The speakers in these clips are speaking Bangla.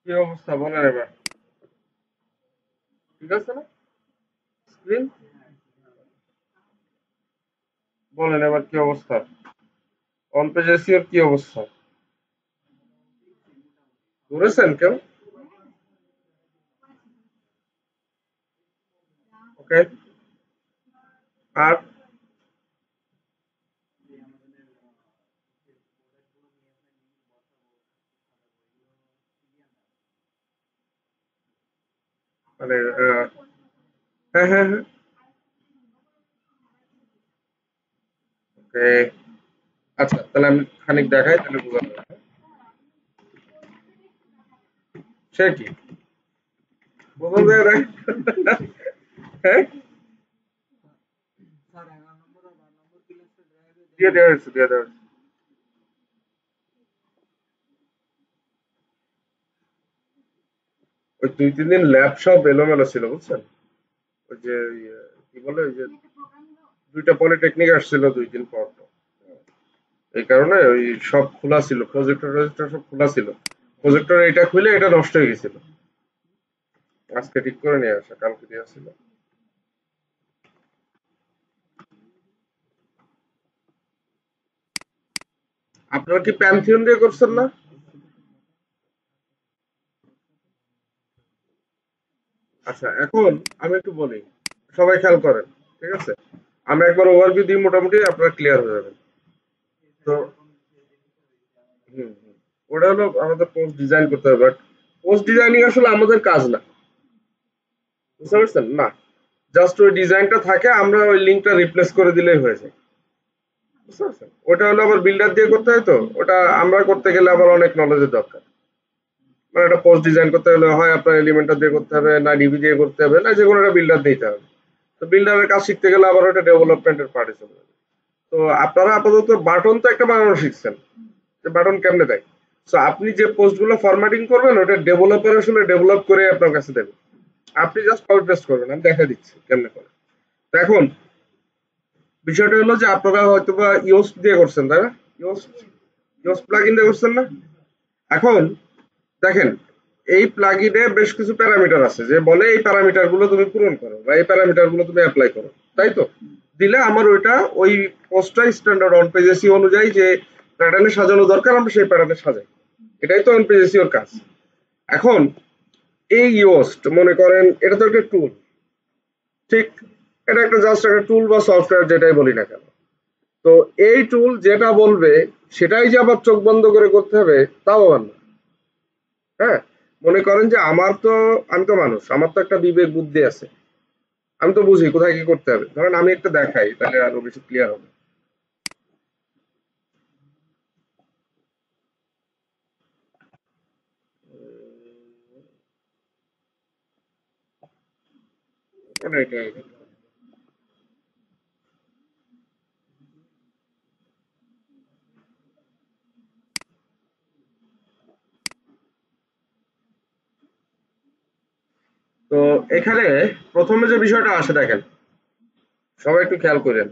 কি অবস্থা বলেন এবার? ঠিক আছে না? স্ক্রিন বলেন এবার কি অবস্থা? অন পেজ এসিওর কি অবস্থা? ঘুরেছেন কেউ? ওকে। আর মানে হ্যাঁ হ্যাঁ হ্যাঁ। ওকে। আচ্ছা তাহলে আমি খানিক দেখাই তাহলে বোঝা যাবে। সে কি বোঝা যায় না? হ্যাঁ, দিয়ে দেওয়া হয়েছে দিয়ে দেওয়া হয়েছে। ওই 2-3 দিন ল্যাব সব এলোমেলো ছিল বুঝছেন। ওই যে কি বলে ওই যে 2টা পলিটেকনিক আসছিল 2 দিন পর পর। এই কারণে ওই সব খোলা ছিল, প্রজেক্টর সব খোলা ছিল। প্রজেক্টর এটা খুলে এটা নষ্ট হয়ে গেছিল। আজকে ঠিক করে নিয়ে আসা, কালকে দিয়ে আসছিল। আপনারা কি প্যান্থিয়ন দিয়ে করছেন না? আচ্ছা এখন আমি একটু বলি, সবাই খেয়াল করেন, ঠিক আছে? আমি একবার ওভারভিউ দিই, মোটামুটি আপনারা ক্লিয়ার হয়ে যাবেন। তো হুম, ওটা হলো আমাদের পোস্ট ডিজাইন করতে হবে, বাট পোস্ট ডিজাইনিং আসলে আমাদের কাজ না, বুঝতে পারছেন না? জাস্ট ওই ডিজাইনটা থাকে, আমরা ওই লিঙ্কটা রিপ্লেস করে দিলেই হয়ে যায়, বুঝতে পারছেন? ওটা হলো আবার বিল্ডার দিয়ে করতে হয়, তো ওটা আমরা করতে গেলে আবার অনেক নলেজের দরকার। মানে একটা পোস্ট ডিজাইন করতে হলে হয় আপনার এলিমেন্টর দিয়ে করতে হবে, না ডিবি দিয়ে করতে হবে, না যে কোনো একটা বিল্ডার দিতে হবে। তো বিল্ডারের কাজ শিখতে গেলে আবার ওটা ডেভেলপমেন্টের পার্টে চলে যাবে। তো আপনারা আপাতত বাটন তো একটা বানানো শিখছেন, যে বাটন কেমনে দেয়। সো আপনি যে পোস্ট গুলো ফরম্যাটিং করবেন ওটা ডেভেলপার আসলে ডেভেলপ করে আপনার কাছে দেবে। আপনি জাস্ট কপি পেস্ট করবেন, আমি দেখা দিচ্ছি কেমনে করে। তো এখন বিষয়টা হলো যে আপনারা হয়তো বা ইওস দিয়ে করছেন, তাই না? ইওস ইওস প্লাগইন দিয়ে করছেন না? এখন দেখেন, এই প্লাগইনে বেশ কিছু প্যারামিটার আছে যে বলে এই প্যারামিটার গুলো তুমি পূরণ করো বা এই প্যারামিটার গুলো তুমি অ্যাপ্লাই করো, তাই তো? দিলে আমার ওইটা ওই পোস্টটা স্ট্যান্ডার্ড অন পেজ এসিও অনুযায়ী যে প্যাটার্নে সাজানো দরকার আমরা সেই প্যাটার্নে সাজাই। এটাই তো অন পেজ এসিওর কাজ। এখন এই ইয়োস্ট মনে করেন এটা তো একটা টুল, ঠিক? এটা একটা জাস্ট একটা টুল বা সফটওয়্যার যেটাই বলি না কেন। তো এই টুল যেটা বলবে সেটাই যে আবার চোখ বন্ধ করে করতে হবে তাও আবার না। হ্যাঁ, মনে করেন যে আমি তো মানুষ, আমার তো একটা বিবেক বুদ্ধি আছে। আমি তো বুঝি কোথায় কি করতে হবে। ধরেন আমি একটা দেখাই তাহলে আরো বেশি ক্লিয়ার হবে। এটা তো এখানে প্রথমে যে বিষয়টা আসে দেখেন, সবাই একটু খেয়াল করেন।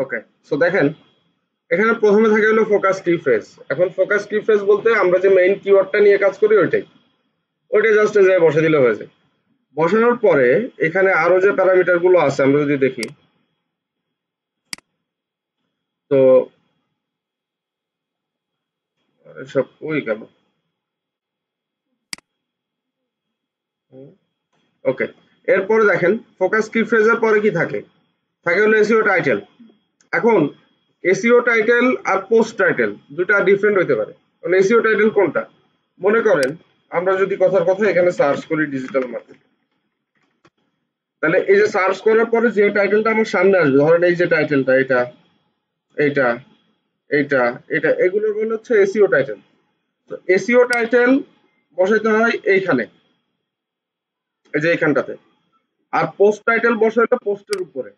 ওকে, সো দেখেন এখানে প্রথমে থাকে হলো ফোকাস কি ফ্রেজ। এখন ফোকাস কি ফ্রেজ বলতে আমরা যে মেইন কিওয়ার্ডটা নিয়ে কাজ করি ওইটাই, ওইটা জাস্ট এ জায়গায় বসে দিলে হয়ে যায়। বসানোর পরে এখানে আরো যে প্যারামিটার গুলো আছে আমরা যদি দেখি, তো সব ওই গেল। ওকে, এরপরে দেখেন ফোকাস কি ফ্রেজের পরে কি থাকে, থাকে হলো এসইও টাইটেল। এখন এসইও টাইটেল আর পোস্ট টাইটেল দুটা ডিফারেন্ট হইতে পারে। কারণ এসইও টাইটেল কোনটা, মনে করেন আমরা যদি কথার কথা এখানে সার্চ করি ডিজিটাল মার্কেট, তাহলে এই যে সার্চ করার পরে যে টাইটেলটা আমার সামনে আসবে, ধরেন এই যে টাইটেলটা, এটা এইটা এইটা এটা এগুলোর বলে হচ্ছে এসইও টাইটেল। তো এসইও টাইটেল বসাইতে হয় এইখানে, এই যে এইখানটাতে। আর পোস্ট টাইটেল বসাইতে পোস্টের উপরে।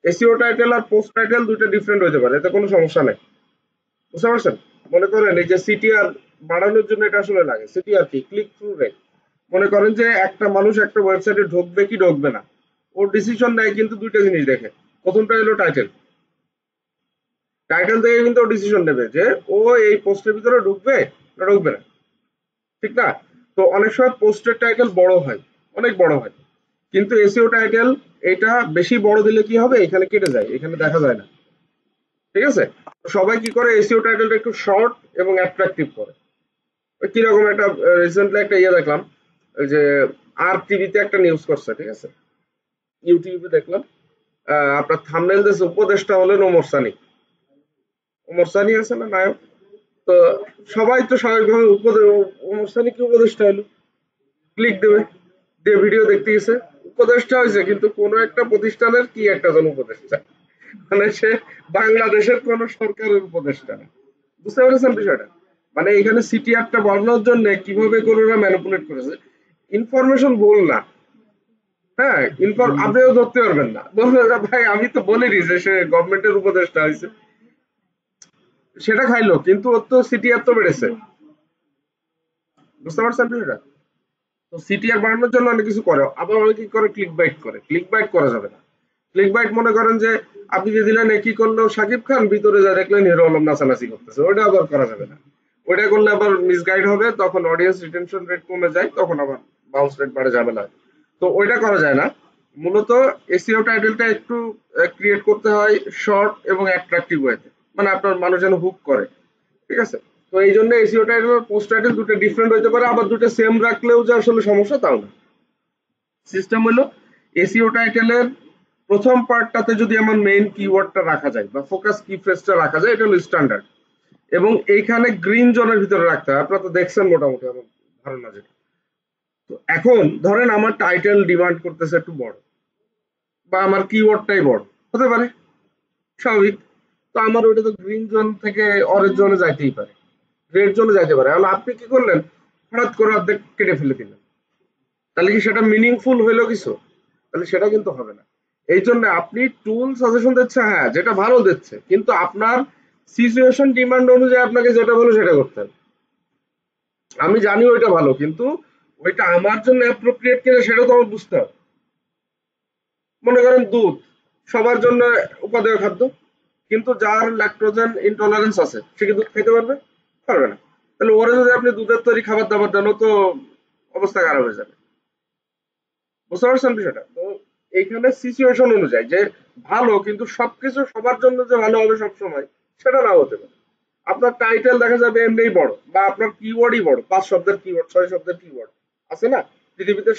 এসইও টাইটেল আর পোস্ট টাইটেল দুটো ডিফারেন্ট হতে পারে, এতে কোনো সমস্যা নেই। বুঝতে পারছেন? মনে করেন এই যে সিটিআর বাড়ানোর জন্য এটা আসলে লাগে। সিটিআর কি? Click through rate. মনে করেন যে একটা মানুষ একটা ওয়েবসাইটে ঢুকবে কি ঢুকবে না, ওর ডিসিশন নেয় কিন্তু দুইটা জিনিস দেখে। প্রথমটা হলো টাইটেল। টাইটেল দেখে কিন্তু ও ডিসিশন নেবে যে ও এই পোস্টের ভিতরে ঢুকবে না ঢুকবে না, ঠিক না? তো অনেক সময় পোস্টের টাইটেল বড় হয়, অনেক বড় হয়, কিন্তু এসইও টাইটেল এটা বেশি বড় দিলে কি হবে, এখানে কেটে যায়, এখানে দেখা যায় না। ঠিক আছে? তো সবাই কি করে, এসইও টাইটেলটা একটু শর্ট এবং অ্যাট্রাকটিভ করে। ওই কিরকম একটা রিসেন্টলি একটা ইয়ে দেখলাম, ওই যে আর টিভিতে একটা নিউজ করছে, ঠিক আছে, ইউটিউবে দেখলাম। আপনার থাম্বনেল দিয়েছে উপদেষ্টা হলেন ওমর সানি। ওমর সানি আছে না নায়ক, তো সবাই তো স্বাভাবিকভাবে ওমর সানি কি উপদেষ্টা হলো, ক্লিক দেবে, দিয়ে ভিডিও দেখতে গেছে, উপদেষ্টা হয়েছে কিন্তু কোন একটা প্রতিষ্ঠানের কি একটা জন উপদেষ্টা, মানে সে বাংলাদেশের কোন সরকারের উপদেষ্টা না। বুঝতে পেরেছেন বিষয়টা? মানে এখানে সিটিআরটা বাড়ানোর জন্য কিভাবে কোনোরা ম্যানিপুলেট করেছে, ইনফরমেশন ভুল না, হ্যাঁ, আপনিও ধরতে পারবেন না, বলবেন যে, ভাই আমি তো বলিনি যে সে গভর্নমেন্টের উপদেষ্টা হয়েছে, সেটা খাইলো কিন্তু ওর তো সিটিআর তো বেড়েছে। বুঝতে পারছেন বিষয়টা? তো সিটিআর বাড়ানোর জন্য অনেক কিছু করে, আবার অনেকে কি করে, ক্লিক বাইট করে। ক্লিক বাইট করা যাবে না। ক্লিক বাইট মনে করেন যে আপনি যে দিলেন কি করলো সাকিব খান, ভিতরে যা দেখলেন হিরো আলম নাচানাচি করতেছে, ওইটা আবার করা যাবে না। ওইটা করলে আবার মিসগাইড হবে, তখন অডিয়েন্স রিটেনশন রেট কমে যায়, তখন আবার বাউন্স রেট বাড়ে যাবে না। তো ওইটা করা যায় না। মূলত এসইও টাইটেলটা একটু ক্রিয়েট করতে হয় শর্ট এবং অ্যাট্রাকটিভ ওয়েতে, মানে আপনার মানুষ যেন হুক করে। ঠিক আছে? তো এই জন্য এসইও টাইটেল আর পোস্ট টাইটেল দুটো ডিফারেন্ট হতে পারে, আবার দুটো সেম রাখলেও যে আসলে সমস্যা তাও না। সিস্টেম হলো এসইও টাইটেলের প্রথম পার্টটাতে যদি আমার মেইন কিওয়ার্ডটা রাখা যায় বা ফোকাস কি ফ্রেজটা রাখা যায়, এটা হলো স্ট্যান্ডার্ড। এবং এইখানে গ্রিন জোনের ভিতরে রাখতে হয়, আপনারা তো দেখছেন মোটামুটি আমার ধারণা যেটা। তো এখন ধরেন আমার টাইটেল ডিমান্ড করতেছে একটু বড়, বা আমার কিওয়ার্ডটাই বড় হতে পারে, স্বাভাবিক। তো আমার ওইটা তো গ্রিন জোন থেকে অরেঞ্জ জোনে যাইতেই পারে, রেড জোনে যাইতে পারে। এখন আপনি কি করলেন, হঠাৎ করে অর্ধেক কেটে ফেলে দিলেন, তাহলে কি সেটা মিনিংফুল হইলো কিছু? তাহলে সেটা কিন্তু হবে না। এই জন্য আপনি টুল সাজেশন দিচ্ছে, হ্যাঁ যেটা ভালো দিচ্ছে, কিন্তু আপনার সিচুয়েশন ডিমান্ড অনুযায়ী আপনাকে যেটা ভালো সেটা করতে হবে। আমি জানি ওইটা ভালো, কিন্তু ওইটা আমার জন্য অ্যাপ্রোপ্রিয়েট কিনা সেটাও তো আমার বুঝতে হবে। মনে করেন দুধ সবার জন্য উপাদেয় খাদ্য, কিন্তু যার ল্যাকটোজেন ইনটলারেন্স আছে সে কি দুধ খেতে পারবে? পারবে না। তাহলে ওরা যদি আপনি দুধের তৈরি খাবার দাবার দেন, ও তো অবস্থা খারাপ হয়ে যাবে। বুঝতে পারছেন বিষয়টা? তো এইখানে সিচুয়েশন অনুযায়ী যে ভালো, কিন্তু সবকিছু সবার জন্য যে ভালো হবে সবসময় সেটা নাও হতে পারে। আপনার টাইটেল দেখা যাবে এমনিই বড়, বা আপনার কিওয়ার্ডই বড়, 5 শব্দের কিওয়ার্ড, 6 শব্দের কিওয়ার্ড আছে না পৃথিবীতে,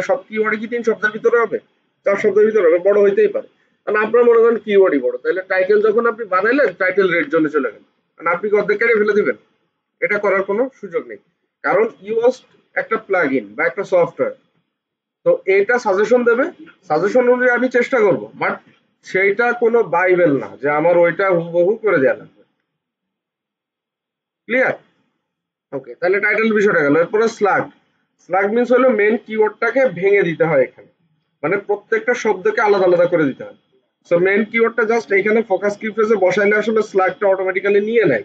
সব কিওয়ার্ড কি 3 শব্দের ভিতরে হবে, 4 শব্দের ভিতরে হবে, বড় হইতেই পারে। কারণ আপনার মনে করেন কিওয়ার্ডই বড়, তাহলে টাইটেল যখন আপনি বানাইলেন টাইটেল রেড জোনে চলে গেল, কারণ আপনি কি অর্ধেক কেটে ফেলে দিবেন? এটা করার কোনো সুযোগ নেই, কারণ ইউজ একটা প্লাগ ইন বা একটা সফটওয়্যার। তো এটা সাজেশন দেবে, সাজেশন অনুযায়ী আমি চেষ্টা করব, বাট সেইটা কোনো বাইবেল না যে আমার ওইটা হুবহু করে দেওয়া লাগবে। ক্লিয়ার? ওকে, তাহলে টাইটেল বিষয়টা গেল। এরপরে স্লাগ। স্লাগ মিন্স হলো মেন কিওয়ার্ডটাকে ভেঙে দিতে হয় এখানে, মানে প্রত্যেকটা শব্দকে আলাদা আলাদা করে দিতে হয়। সো মেন কিওয়ার্ডটা জাস্ট এখানে ফোকাস কি ফ্রেজে বসাইলে আসলে স্লাগটা অটোমেটিক্যালি নিয়ে নেয়।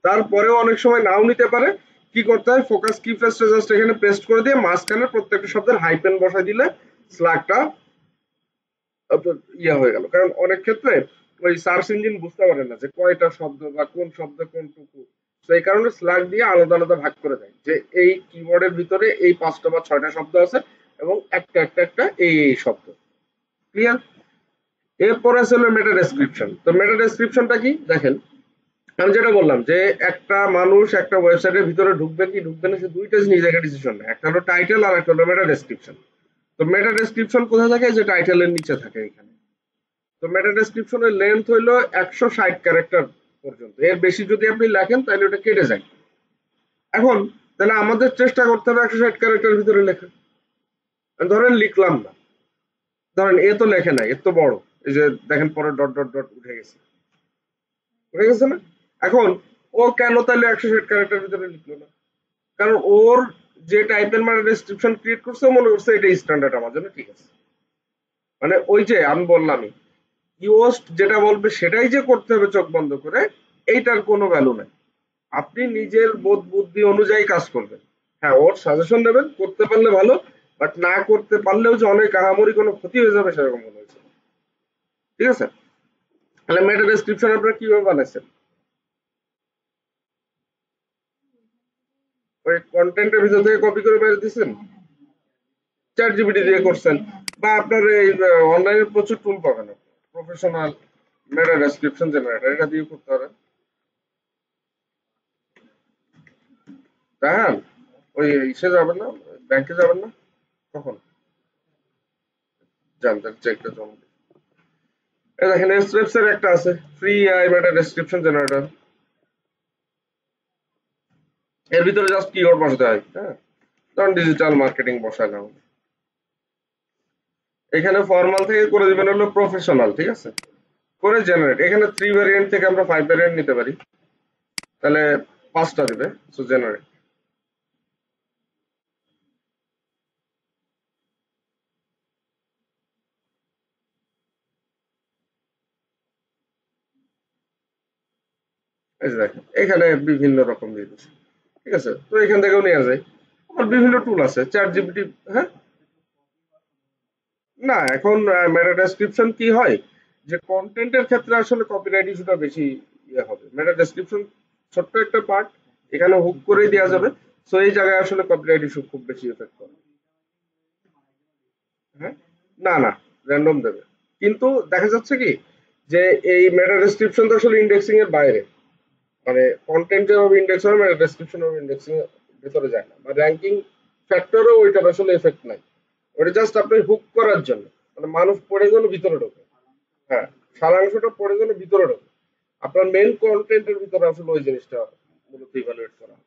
তারপরেও অনেক সময় নাও নিতে পারে। কি করতে হয়, ফোকাস কি ফ্রেজটা জাস্ট এখানে পেস্ট করে দিয়ে মাঝখানে প্রত্যেকটা শব্দের হাইপেন বসাই দিলে স্লাগটা আপনার ইয়া হয়ে গেল। কারণ অনেক ক্ষেত্রে ওই সার্চ ইঞ্জিন বুঝতে পারে না যে কয়টা শব্দ বা কোন শব্দ কোনটুকু। তো এই কারণে স্ল্যাগ দিয়ে আলাদা আলাদা ভাগ করে দেয় যে এই কিওয়ার্ডের ভিতরে এই 5টা বা 6টা শব্দ আছে এবং একটা একটা একটা এই শব্দ। ক্লিয়ার? এরপরে আছে হলো মেটা ডেসক্রিপশন। তো মেটা ডেসক্রিপশনটা কি দেখেন, আমি যেটা বললাম যে একটা মানুষ একটা ওয়েবসাইটের ভিতরে ঢুকবে কি ঢুকবে না, সে দুইটা জিনিস দেখে ডিসিশন নেয়, একটা হলো টাইটেল আর একটা হলো মেটা ডেসক্রিপশন। তো মেটা ডেসক্রিপশন কোথায় থাকে, যে টাইটেলের নিচে থাকে এখানে। তো মেটা ডেসক্রিপশনের লেন্থ হইলো 160 ক্যারেক্টার পর্যন্ত, এর বেশি যদি আপনি লেখেন তাহলে ওটা কেটে যায়। এখন তাহলে আমাদের চেষ্টা করতে হবে 160 ক্যারেক্টার ভিতরে লেখা। ধরেন লিখলাম না, ধরেন এ তো লেখে নাই, এর তো বড়, এই যে দেখেন পরে ডট ডট ডট উঠে গেছে, উঠে গেছে না? এখন ও কেন তাহলে 160 ক্যারেক্টার ভিতরে লিখলো না? কারণ ওর যে টাইপের মানে ডেসক্রিপশন ক্রিয়েট করছে ও মনে করছে এটাই স্ট্যান্ডার্ড আমার জন্য ঠিক আছে। মানে ওই যে আমি বললামই, ইওস্ট যেটা বলবে সেটাই যে করতে হবে চোখ বন্ধ করে, এইটার কোনো ভ্যালু নাই। আপনি নিজের বোধ বুদ্ধি অনুযায়ী কাজ করবেন। হ্যাঁ, ওর সাজেশন নেবেন, করতে পারলে ভালো, বাট না করতে পারলেও যে অনেক আহামরি কোনো ক্ষতি হয়ে যাবে সেরকম মনে হয়েছে। ঠিক আছে? তাহলে মেটা ডেসক্রিপশন আপনারা কিভাবে বানাইছেন? ওই কন্টেন্টের ভিতর থেকে কপি করে বের দিচ্ছেন, চ্যাট জিপিটি দিয়ে করছেন, বা আপনার এই অনলাইনে প্রচুর টুল পাবেন, প্রফেশনাল মেটা ডেসক্রিপশন জেনারেটর, এটা দিয়ে করতে পারেন। হ্যাঁ, ওই ইসে যাবেন না, ব্যাংকে যাবেন না কখন? জানতেন চেকটা জমা দিন। এই দেখেন এসরেপস এর একটা আছে, free I meta description generator. এর ভিতরে জাস্ট কিওয়ার্ড বসাতে হয়। হ্যাঁ, ধরুন ডিজিটাল মার্কেটিং বসালাম, এখানে ফর্মাল থেকে করে দিবেন হলো প্রফেশনাল। ঠিক আছে, করে জেনারেট, এখানে 3 ভ্যারিয়েন্ট থেকে আমরা 5 ভ্যারিয়েন্ট নিতে পারি, তাহলে 5টা দিবে। সো জেনারেট, এই যে দেখেন এখানে বিভিন্ন রকম দিয়ে দিচ্ছে। ঠিক আছে, তো এখান থেকেও নেওয়া যায়। আর বিভিন্ন টুল আছে, চ্যাট জিপিটি। হ্যাঁ, না এখন মেটা ডেসক্রিপশন কি হয়, যে কন্টেন্টের ক্ষেত্রে আসলে কপিরাইট ইস্যুটা বেশি ইয়ে হবে। মেটা ডেসক্রিপশন ছোট্ট একটা পার্ট, এখানে হুক করেই দেওয়া যাবে। সো এই জায়গায় আসলে কপিরাইট ইস্যু খুব বেশি এফেক্ট করে। হ্যাঁ, না না, র্যান্ডম দেবে। কিন্তু দেখা যাচ্ছে কি, যে এই মেটা ডেসক্রিপশন তো আসলে ইন্ডেক্সিং এর বাইরে, মানে কন্টেন্ট যেভাবে ইন্ডেক্স হয় মেটা ডেসক্রিপশন ওভাবে ইন্ডেক্সিং এর ভেতরে যায় না, বা র্যাঙ্কিং ফ্যাক্টরও ওইটার আসলে এফেক্ট নাই। ওটা জাস্ট আপনি হুক করার জন্য, মানে মানুষ পড়ে গেল ভিতরে ঢোকে। হ্যাঁ, সারাংশটা পড়ে গেলে ভিতরে ঢোকে। আপনার মেন কন্টেন্টের ভিতরে আসলে ওই জিনিসটা মূলত ইভালুয়েট করা হয়।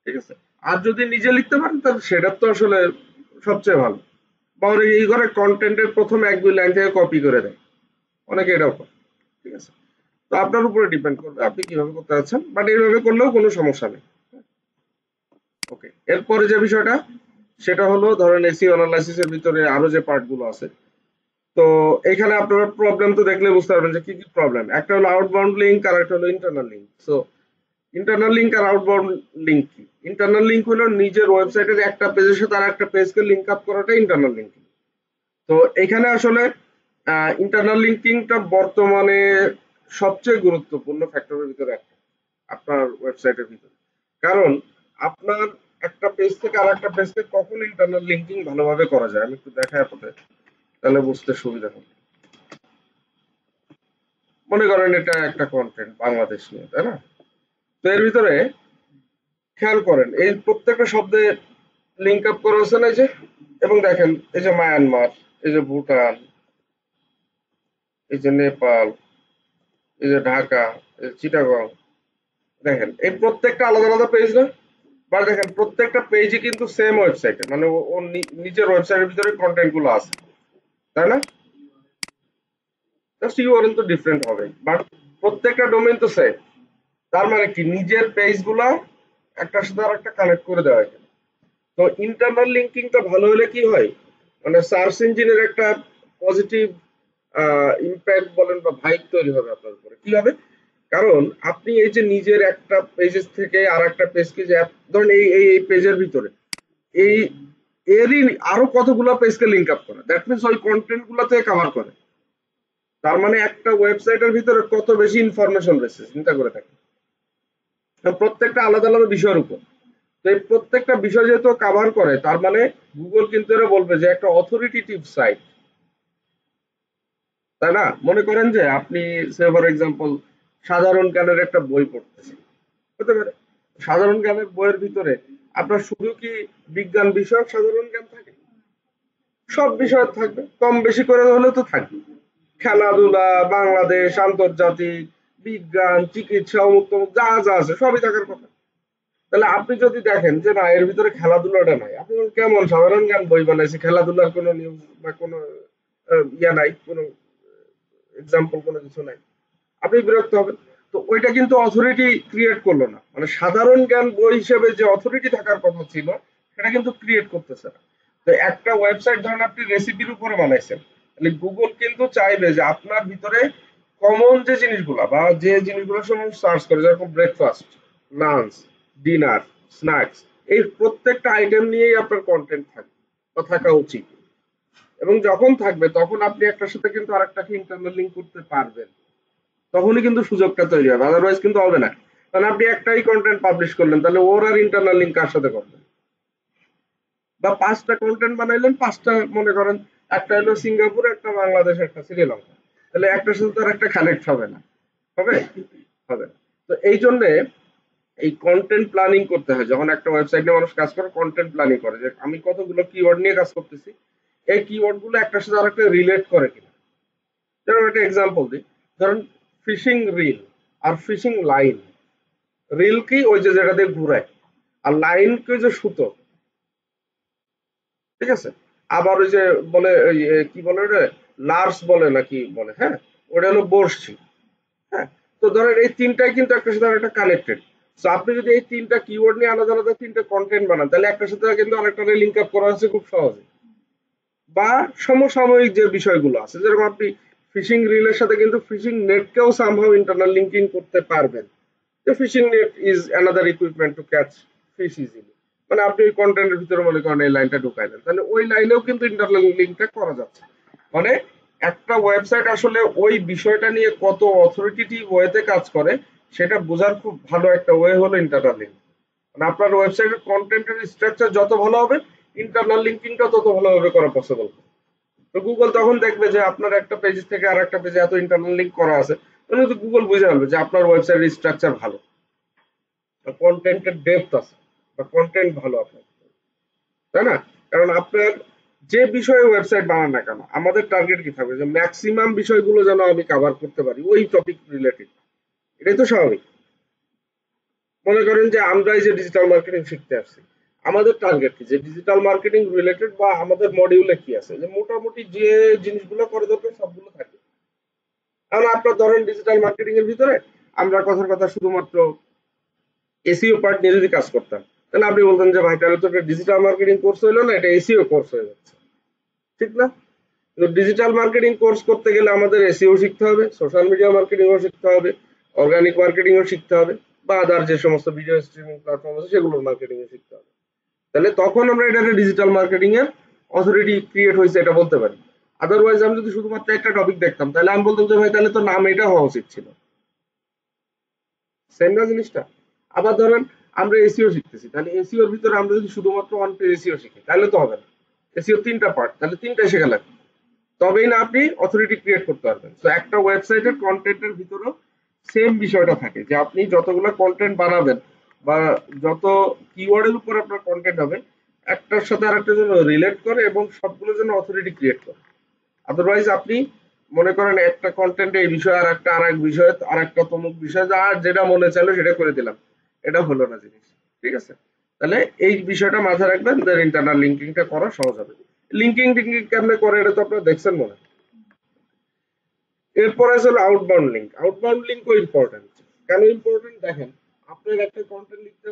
ঠিক আছে, আর যদি নিজে লিখতে পারেন তাহলে সেটা তো আসলে সবচেয়ে ভালো। বা ওর এই ঘরে কন্টেন্টের প্রথম 1-2 লাইন থেকে কপি করে দেয়, অনেকে এটাও করে। ঠিক আছে, তো আপনার উপরে ডিপেন্ড করবে আপনি কিভাবে করতে যাচ্ছেন, বাট এইভাবে করলেও কোনো সমস্যা নেই। ওকে, এরপরে যে বিষয়টা সেটা হলো, ধরেন এসিও অ্যানালাইসিস এর ভিতরে আরো যে পার্ট গুলো আছে। তো এখানে আপনারা প্রবলেম তো দেখলে বুঝতে পারবেন যে কি কি প্রবলেম। একটা হলো আউটবাউন্ড লিঙ্ক, আর একটা হলো internal link. So internal link আর আউটবাউন্ড লিঙ্ক কি? ইন্টারনাল লিঙ্ক হলো নিজের ওয়েবসাইটের একটা পেজের সাথে আর একটা পেজকে লিঙ্ক আপ করাটা ইন্টারনাল লিঙ্কিং। তো এখানে আসলে ইন্টারনাল লিঙ্কিংটা বর্তমানে সবচেয়ে গুরুত্বপূর্ণ ফ্যাক্টরের ভিতরে একটা আপনার ওয়েবসাইটের ভিতরে। কারণ আপনার একটা পেজ থেকে আর একটা পেজকে কখন ইন্টারনাল লিঙ্কিং ভালোভাবে করা যায়, আমি একটু দেখাই আপনাদের, তাহলে বুঝতে সুবিধা হবে। মনে করেন এটা একটা কন্টেন্ট বাংলাদেশ নিয়ে, তাই না? তো এর ভিতরে খেয়াল করেন এই প্রত্যেকটা শব্দে লিঙ্ক আপ করা হচ্ছে না, এই যে, এবং দেখেন এই যে মায়ানমার, এই যে ভুটান, এই যে নেপাল, এই যে ঢাকা, এই যে চিটাগং, দেখেন এই প্রত্যেকটা আলাদা আলাদা পেজ না? বা দেখেন প্রত্যেকটা পেজই কিন্তু সেম ওয়েবসাইটে, মানে ও নিজের ওয়েবসাইটের ভিতরে কন্টেন্ট গুলো আছে, তাই না? জাস্ট ইউআরএল তো ডিফারেন্ট হবে, বাট প্রত্যেকটা ডোমেইন তো সেম। তার মানে কি, নিজের পেজ গুলা একটার সাথে আর একটা কানেক্ট করে দেওয়া হয়। তো ইন্টারনাল লিঙ্কিংটা ভালো হলে কি হয়, মানে সার্চ ইঞ্জিনের একটা পজিটিভ ইম্প্যাক্ট বলেন বা ভাইব তৈরি হবে আপনার উপরে। কি হবে? কারণ আপনি এই যে নিজের একটা পেজের থেকে আর একটা পেজকে যে ধরেন এই এই এই পেজের ভিতরে এই এরই আরো কতগুলো পেজকে লিঙ্ক আপ করে, দ্যাট মিনস ওই কন্টেন্ট গুলো থেকে কভার করে। তার মানে একটা ওয়েবসাইটের ভিতরে কত বেশি ইনফরমেশন রয়েছে চিন্তা করে থাকেন, প্রত্যেকটা আলাদা আলাদা বিষয়ের উপর। তো এই প্রত্যেকটা বিষয় যেহেতু কভার করে, তার মানে গুগল কিন্তু এরা বলবে যে একটা অথরিটেটিভ সাইট, তাই না? মনে করেন যে আপনি সে ফর এক্সাম্পল সাধারণ জ্ঞানের একটা বই পড়তেছেন, হতে পারে। সাধারণ জ্ঞানের বইয়ের ভিতরে আপনার শুধু কি বিজ্ঞান বিষয়ক সাধারণ জ্ঞান থাকে? সব বিষয় থাকবে, কম বেশি করে হলেও তো থাকবে। খেলাধুলা, বাংলাদেশ, আন্তর্জাতিক, বিজ্ঞান, চিকিৎসা, অমুক তমুক যা যা আছে সবই থাকার কথা। তাহলে আপনি যদি দেখেন যে না এর ভিতরে খেলাধুলাটা নাই, আপনি বলবেন, কেমন সাধারণ জ্ঞান বই বানাইছে, খেলাধুলার কোনো নিউজ বা কোনো ইয়া নাই, কোনো এক্সাম্পল কোনো কিছু নাই, আপনি বিরক্ত হবেন। তো ওইটা কিন্তু অথরিটি ক্রিয়েট করলো না, মানে সাধারণ জ্ঞান বই হিসেবে যে অথরিটি থাকার কথা ছিল সেটা কিন্তু ক্রিয়েট করতেছে না। তো একটা ওয়েবসাইট ধরেন আপনি রেসিপির উপরে বানাইছেন, তাহলে গুগল কিন্তু চাইবে যে আপনার ভিতরে কমন যে জিনিসগুলা বা যে জিনিসগুলো সময় সার্চ করে, যেরকম ব্রেকফাস্ট, লাঞ্চ, ডিনার, স্ন্যাক্স, এই প্রত্যেকটা আইটেম নিয়েই আপনার কন্টেন্ট থাকবে বা থাকা উচিত। এবং যখন থাকবে তখন আপনি একটার সাথে কিন্তু আরেকটাকে ইন্টারনাল লিঙ্ক করতে পারবেন, তখনই কিন্তু সুযোগটা তৈরি হবে, আদারওয়াইজ কিন্তু হবে না। কারণ আপনি একটাই কন্টেন্ট পাবলিশ করলেন, তাহলে ওর আর ইন্টারনাল লিঙ্ক কার সাথে করবেন? বা পাঁচটা কন্টেন্ট বানাইলেন, পাঁচটা মনে করেন একটা হলো সিঙ্গাপুর, একটা বাংলাদেশ, একটা শ্রীলঙ্কা, তাহলে একটার সাথে তো আর একটা কানেক্ট হবে না, হবে? হবে না। তো এই জন্যে এই কন্টেন্ট প্ল্যানিং করতে হয়। যখন একটা ওয়েবসাইট নিয়ে মানুষ কাজ করে, কন্টেন্ট প্ল্যানিং করে যে আমি কতগুলো কিওয়ার্ড নিয়ে কাজ করতেছি, এই কিওয়ার্ড গুলো একটার সাথে আরেকটা রিলেট করে কিনা। যেমন একটা এক্সাম্পল দিই, ধরেন ফিশিং রিল আর ফিশিং লাইন। রিল কি? ওই যে যেটা দিয়ে ঘুরায়। আর লাইন কি? ওই যে সুতো। ঠিক আছে? আবার ওই যে বলে ওই কি বলে ওটা, লার্স বলে নাকি বলে, হ্যাঁ, ওটা হলো বড়শি। হ্যাঁ, তো ধরেন এই তিনটাই কিন্তু একটার সাথে আরেকটা কানেক্টেড। তো আপনি যদি এই তিনটা কিওয়ার্ড নিয়ে আলাদা আলাদা তিনটা কন্টেন্ট বানান, তাহলে একটার সাথে কিন্তু আরেকটা লিঙ্ক আপ করা হচ্ছে খুব সহজে। বা সমসাময়িক যে বিষয়গুলো আছে, যেরকম আপনি ফিশিং রিলের সাথে কিন্তু ফিশিং নেটকেও সামহাউ ইন্টারনাল লিঙ্কিং করতে পারবেন। যে fishing net is another equipment to catch fish easily, মানে আপনি ওই কন্টেন্টের ভিতরে মনে করেন এই লাইনটা ঢুকাইলেন, তাহলে ওই লাইনেও কিন্তু ইন্টারনাল লিঙ্কটা করা যাচ্ছে। মানে একটা ওয়েবসাইট আসলে ওই বিষয়টা নিয়ে কত অথরিটেটিভ ওয়েতে কাজ করে সেটা বোঝার খুব ভালো একটা ওয়ে হলো ইন্টারনাল লিঙ্ক। মানে আপনার ওয়েবসাইটের কন্টেন্টের স্ট্রাকচার যত ভালো হবে, ইন্টারনাল লিঙ্কিংটা তত ভালোভাবে করা পসিবল। তো গুগল তখন দেখবে যে আপনার একটা পেজ থেকে আর একটা পেজে এত ইন্টারনাল লিঙ্ক করা আছে, তখন কিন্তু গুগল বুঝে যাবে যে আপনার ওয়েবসাইটের স্ট্রাকচার ভালো, বা কন্টেন্টের ডেপথ আছে, বা কন্টেন্ট ভালো আপনার, তাই না? কারণ আপনার যে বিষয়ে ওয়েবসাইট বানান না কেন, আমাদের টার্গেট কি থাকবে যে ম্যাক্সিমাম বিষয়গুলো যেন আমি কভার করতে পারি ওই টপিক রিলেটেড। এটাই তো স্বাভাবিক। মনে করেন যে আমরা এই যে ডিজিটাল মার্কেটিং শিখতে আসছি, আমাদের টার্গেট কি? যে ডিজিটাল মার্কেটিং রিলেটেড বা আমাদের মডিউলে কি আছে, যে মোটামুটি যে জিনিসগুলো করে দরকার সবগুলো থাকে। কারণ আপনার ধরেন ডিজিটাল মার্কেটিং এর ভিতরে আমরা কথার কথা শুধুমাত্র এসইও পার্ট নিয়ে যদি কাজ করতাম, তাহলে আপনি বলতেন যে ভাই তাহলে তো এটা ডিজিটাল মার্কেটিং কোর্স হইলো না, এটা এসইও কোর্স হয়ে যাচ্ছে। ঠিক না? কিন্তু ডিজিটাল মার্কেটিং কোর্স করতে গেলে আমাদের এসইও শিখতে হবে, সোশ্যাল মিডিয়া মার্কেটিংও শিখতে হবে, অর্গানিক মার্কেটিংও শিখতে হবে, বা আদার যে সমস্ত ভিডিও স্ট্রিমিং প্ল্যাটফর্ম আছে সেগুলোর মার্কেটিংও শিখতে হবে। তাহলে তখন আমরা এটাকে ডিজিটাল মার্কেটিং এর অথরিটি ক্রিয়েট হয়েছে এটা বলতে পারি। আদারওয়াইজ আমি যদি শুধুমাত্র একটা টপিক দেখতাম, তাহলে আমি বলতাম যে ভাই তাহলে তো নাম এটা হওয়া উচিত ছিল। সেম না জিনিসটা? আবার ধরেন আমরা এসইও শিখতেছি, তাহলে এসইওর ভিতরে আমরা যদি শুধুমাত্র ওয়ান পেজ এসইও শিখি তাহলে তো হবে না। এসইও তিনটা পার্ট, তাহলে তিনটাই শেখা লাগবে, তবেই না আপনি অথরিটি ক্রিয়েট করতে পারবেন। তো একটা ওয়েবসাইটের কন্টেন্টের ভিতরেও সেম বিষয়টা থাকে যে আপনি যতগুলো কন্টেন্ট বানাবেন বা যত কিওয়ার্ডের উপর আপনার কন্টেন্ট হবে, একটার সাথে আরেকটা যেন রিলেট করে এবং সবগুলো যেন অথরিটি ক্রিয়েট করে। আদারওয়াইজ আপনি মনে করেন একটা কন্টেন্টে এই বিষয় আর একটা আর এক বিষয় আর একটা তমুক বিষয়, আর যেটা মনে চাইলো সেটা করে দিলাম, এটা হলো না জিনিস। ঠিক আছে? তাহলে এই বিষয়টা মাথায় রাখবেন, দেন ইন্টারনাল লিঙ্কিংটা করা সহজ হবে। লিঙ্কিং টিঙ্কিং কেমনে করে এটা তো আপনারা দেখছেন মনে হয়। এরপরে আছে হলো আউটবাউন্ড লিঙ্ক। আউটবাউন্ড লিঙ্কও ইম্পর্টেন্ট। কেন ইম্পর্টেন্ট দেখেন, আপনার একটা কন্টেন্ট লিখতে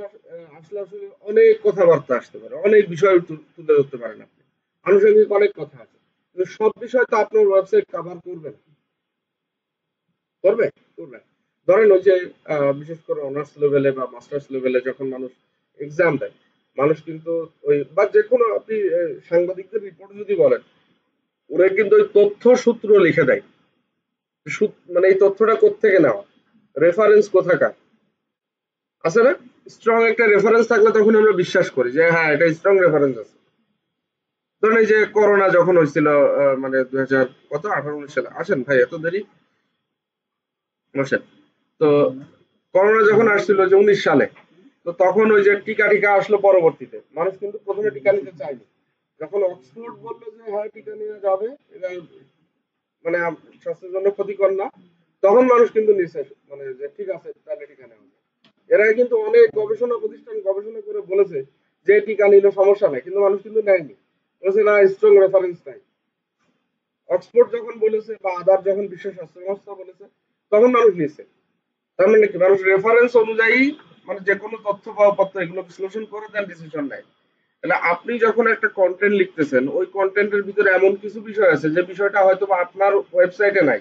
আসলে আসলে অনেক কথাবার্তা আসতে পারে, অনেক বিষয় তুলে ধরতে পারেন আপনি, আনুষঙ্গিক অনেক কথা আছে, কিন্তু সব বিষয় তো আপনার ওয়েবসাইট কভার করবে না। করবে? করবে না। ধরেন ওই যে বিশেষ করে অনার্স লেভেলে বা মাস্টার্স লেভেলে যখন মানুষ এক্সাম দেয়, মানুষ কিন্তু ওই বা যে কোনো আপনি সাংবাদিকদের রিপোর্ট যদি বলেন, ওরা কিন্তু ওই তথ্য সূত্র লিখে দেয়। মানে এই তথ্যটা কোত্থেকে নেওয়া, রেফারেন্স কোথাকার, আছে না? স্ট্রং একটা রেফারেন্স থাকলে তখন আমরা বিশ্বাস করি যে হ্যাঁ এটা স্ট্রং রেফারেন্স আছে। ধরুন এই যে করোনা যখন হয়েছিল, মানে 2000 কত 18-19 সালে, আসেন ভাই এত দেরি, বসেন। তো করোনা যখন আসছিল যে 19 সালে, তো তখন ওই যে টিকা টিকা আসলো পরবর্তীতে, মানুষ কিন্তু প্রথমে টিকা নিতে চায়নি। যখন অক্সফোর্ড বললো যে হ্যাঁ টিকা নিয়ে যাবে, এটা মানে স্বাস্থ্যের জন্য ক্ষতিকর না, তখন মানুষ কিন্তু নিছে, মানে যে ঠিক আছে তাহলে টিকা নেওয়া যায়। এর আগে কিন্তু অনেক গবেষণা প্রতিষ্ঠান গবেষণা করে বলেছে যে টিকা নিলে সমস্যা নাই, কিন্তু মানুষ কিন্তু নেয়নি, বলেছে না স্ট্রং রেফারেন্স নাই। অক্সফোর্ড যখন বলেছে বা আদার যখন বিশ্ব স্বাস্থ্য সংস্থা বলেছে, তখন মানুষ নিচ্ছে। তার মানে কি মানুষ রেফারেন্স অনুযায়ী মানে যে কোনো তথ্য পাওয়া পত্র এগুলো বিশ্লেষণ করে দেন ডিসিশন নেয়। তাহলে আপনি যখন একটা কন্টেন্ট লিখতেছেন ওই কন্টেন্টের ভিতরে এমন কিছু বিষয় আছে যে বিষয়টা হয়তো বা আপনার ওয়েবসাইটে নাই,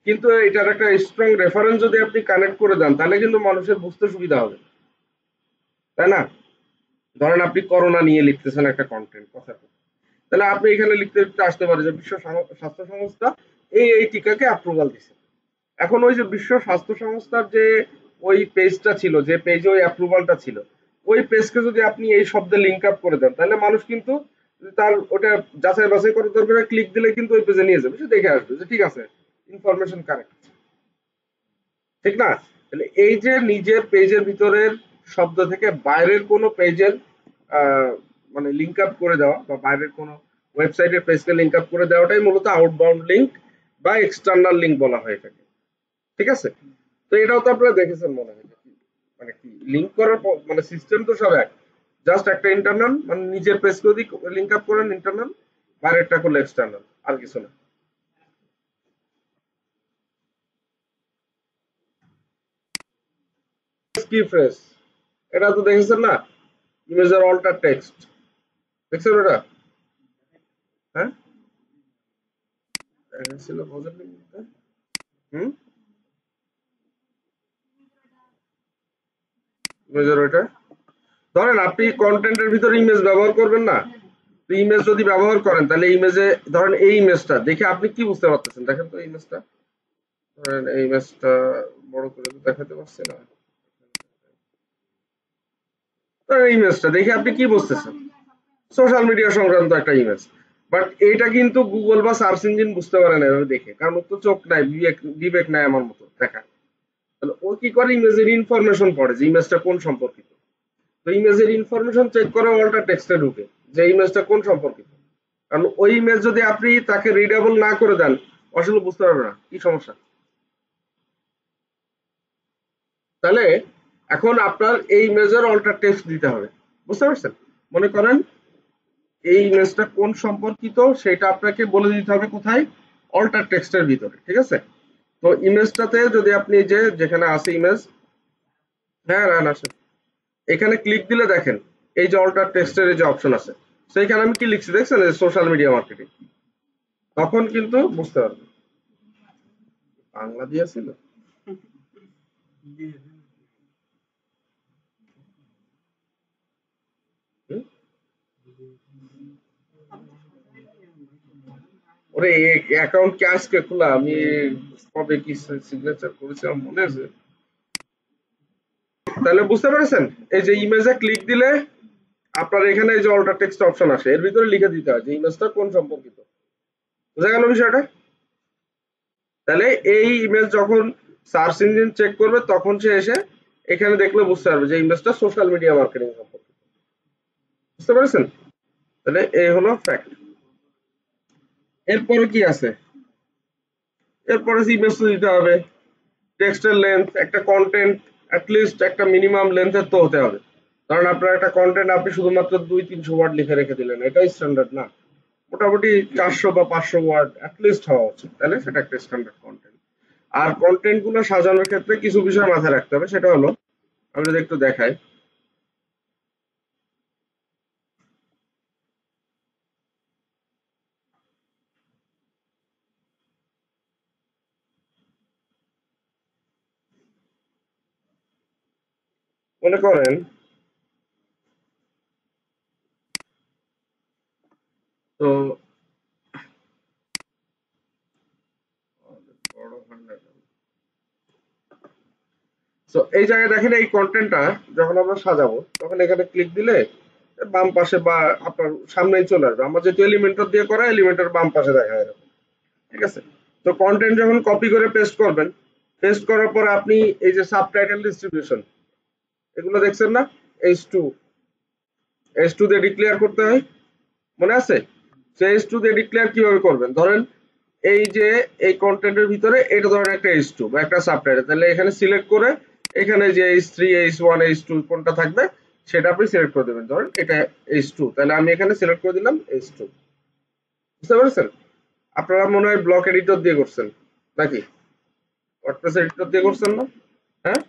কিন্তু এটার একটা স্ট্রং রেফারেন্স যদি আপনি কানেক্ট করে দেন তাহলে কিন্তু মানুষের বুঝতে সুবিধা হবে, তাই না? ধরেন আপনি করোনা নিয়ে লিখতেছেন একটা কন্টেন্ট কথা, তাহলে আপনি এখানে লিখতে লিখতে আসতে পারে যে বিশ্ব স্বাস্থ্য সংস্থা এই টিকাকে অ্যাপ্রুভাল দিছে। এখন ওই যে বিশ্ব স্বাস্থ্য সংস্থার যে ওই পেজটা ছিল, যে পেজে ওই অ্যাপ্রুভালটা ছিল, ওই পেজকে যদি আপনি এই শব্দে লিঙ্ক আপ করে দেন তাহলে মানুষ কিন্তু তার ওটা যাচাই বাছাই করার দরকার ক্লিক দিলে কিন্তু ওই পেজে নিয়ে যাবে, সে দেখে আসবে যে ঠিক আছে ইনফরমেশন কারেক্ট, ঠিক না? তাহলে এই যে নিজের পেজের ভিতরের শব্দ থেকে বাইরের কোনো পেজের মানে লিঙ্ক আপ করে দেওয়া বা বাইরের কোনো ওয়েবসাইটের পেজকে লিঙ্ক আপ করে দেওয়াটাই মূলত আউটবাউন্ড লিঙ্ক বা এক্সটার্নাল লিঙ্ক বলা হয়ে থাকে, ঠিক আছে? তো এটাও তো আপনারা দেখেছেন মনে হয় যে মানে কি লিঙ্ক করার মানে সিস্টেম তো সব এক, জাস্ট একটা ইন্টারনাল মানে নিজের পেজকে যদি লিঙ্ক আপ করেন ইন্টারনাল, বাইরেরটা করলে এক্সটার্নাল, আর কিছু না। কি ফ্রেজ, এটা তো দেখেছেন না, ইমেজের অল্টার টেক্সট, দেখছেন ওটা? হ্যাঁ, ছিল বোঝেননি বলতে। হুম, ইমেজের ওইটা ধরেন আপনি কন্টেন্টের ভিতরে ইমেজ ব্যবহার করবেন না, তো ইমেজ যদি ব্যবহার করেন তাহলে ইমেজে ধরেন এই ইমেজটা দেখে আপনি কি বুঝতে পারতেছেন, দেখেন তো ইমেজটা, ধরেন এই ইমেজটা বড় করে তো দেখাতে পারছি না, ধরেন এই ইমেজটা দেখে আপনি কি বুঝতেছেন, সোশ্যাল মিডিয়া সংক্রান্ত একটা ইমেজ, বাট এটা কিন্তু গুগল বা সার্চ ইঞ্জিন বুঝতে পারে না এভাবে দেখে, কারণ ওর তো চোখ নাই, বিবেক বিবেক নাই আমার মতো দেখা। তাহলে ও কি করে ইমেজের ইনফরমেশন পড়ে যে ইমেজটা কোন সম্পর্কিত, তো ইমেজের ইনফরমেশন চেক করে অল্টার টেক্সটে ঢুকে যে ইমেজটা কোন সম্পর্কিত, কারণ ওই ইমেজ যদি আপনি তাকে রিডেবল না করে দেন আসলে বুঝতে পারবে না কি সমস্যা। তাহলে এখন আপনার এই ইমেজের অল্টার টেক্সট দিতে হবে, বুঝতে পারছেন? মনে করেন এই ইমেজটা কোন সম্পর্কিত সেটা আপনাকে বলে দিতে হবে কোথায়, অল্টার টেক্সটের ভিতরে, ঠিক আছে? তো ইমেজটাতে যদি আপনি এই যে যেখানে আছে ইমেজ, হ্যাঁ রান আসে, এখানে ক্লিক দিলে দেখেন এই যে অল্টার টেক্সটের এই যে অপশন আছে, সেইখানে আমি কি লিখছি দেখছেন, সোশ্যাল মিডিয়া মার্কেটিং, তখন কিন্তু বুঝতে পারবেন। বাংলা দিয়েছিল, হুম? ওরে অ্যাকাউন্ট কি আজকে খোলা, আমি কবে কি সিগনেচার করেছিলাম মনে আছে? তাহলে বুঝতে পেরেছেন, এই যে ইমেজে ক্লিক দিলে আপনার এখানে এই যে অল্টার টেক্সট অপশন আসে, এর ভিতরে লিখে দিতে হয় যে ইমেজটা কোন সম্পর্কিত, বুঝা গেল বিষয়টা? তাহলে এই ইমেজ যখন সার্চ ইঞ্জিন চেক করবে তখন সে এসে এখানে দেখলে বুঝতে পারবে যে ইমেজটা সোশ্যাল মিডিয়া মার্কেটিং সম্পর্কিত, বুঝতে পেরেছেন? তাহলে এই হলো ফ্যাক্ট। এরপরে কি আছে, এরপরে ইমেজ দিতে হবে, টেক্সটের লেন্থ, একটা কন্টেন্ট অ্যাটলিস্ট একটা মিনিমাম লেন্থের তো হতে হবে। কারণ আপনার একটা কন্টেন্ট আপনি শুধুমাত্র 200-300 ওয়ার্ড লিখে রেখে দিলেন, এটাই স্ট্যান্ডার্ড না, মোটামুটি 400 বা 500 ওয়ার্ড অ্যাটলিস্ট হওয়া উচিত, তাহলে সেটা একটা স্ট্যান্ডার্ড কন্টেন্ট। আর কন্টেন্ট গুলো সাজানোর ক্ষেত্রে কিছু বিষয় মাথায় রাখতে হবে, সেটা হলো আমি যদি একটু দেখাই, মনে করেন তো তো এই জায়গায় দেখেন এই কন্টেন্টটা যখন আমরা সাজাবো তখন এখানে ক্লিক দিলে বাম পাশে বা আপনার সামনেই চলে আসবে, আমার যেহেতু এলিমেন্টর দিয়ে করা এলিমেন্টর বাম পাশে দেখা যাবে, ঠিক আছে? তো কন্টেন্ট যখন কপি করে পেস্ট করবেন, পেস্ট করার পর আপনি এই যে সাবটাইটেল ডিস্ট্রিবিউশন এগুলো দেখছেন না, H2 H2 দিয়ে ডিক্লেয়ার করতে হয়, মনে আছে? সেই H2 দিয়ে ডিক্লেয়ার কিভাবে করবেন, ধরেন এই যে এই কন্টেন্টের ভিতরে এটা ধরেন একটা H2 বা একটা সাবটাইটেল, তাহলে এখানে সিলেক্ট করে এখানে যে H3 H1 H2 কোনটা থাকবে সেটা আপনি সিলেক্ট করে দেবেন, ধরেন এটা H2, তাহলে আমি এখানে সিলেক্ট করে দিলাম H2, বুঝতে পেরেছেন? আপনারা মনে হয় ব্লক এডিটর দিয়ে করছেন নাকি ওয়ার্ডপ্রেস এডিটর দিয়ে করছেন না? হ্যাঁ,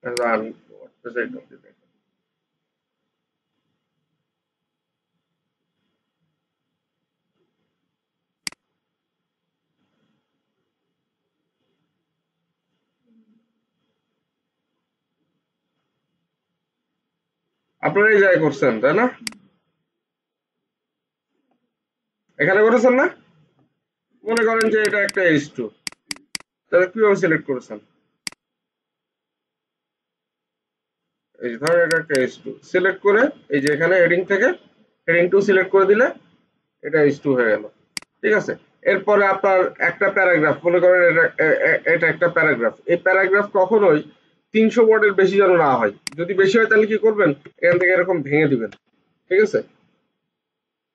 run what the site of the data. আপনারা এই জায়গায় করছেন তাই না, এখানে করেছেন না, মনে করেন যে এটা একটা H2, তাহলে কিভাবে সিলেক্ট করেছেন, এই যে ধরেন এটা একটা H2 সিলেক্ট করে এই যে এখানে হেডিং থেকে হেডিং 2 সিলেক্ট করে দিলে এটা H2 হয়ে গেল। ঠিক আছে, এরপরে আপনার একটা প্যারাগ্রাফ, মনে করেন এটা একটা প্যারাগ্রাফ, এই প্যারাগ্রাফ কখনোই 300 ওয়ার্ডের বেশি যেন না হয়, যদি বেশি হয় তাহলে কি করবেন, এখান থেকে এরকম ভেঙে দিবেন। ঠিক আছে,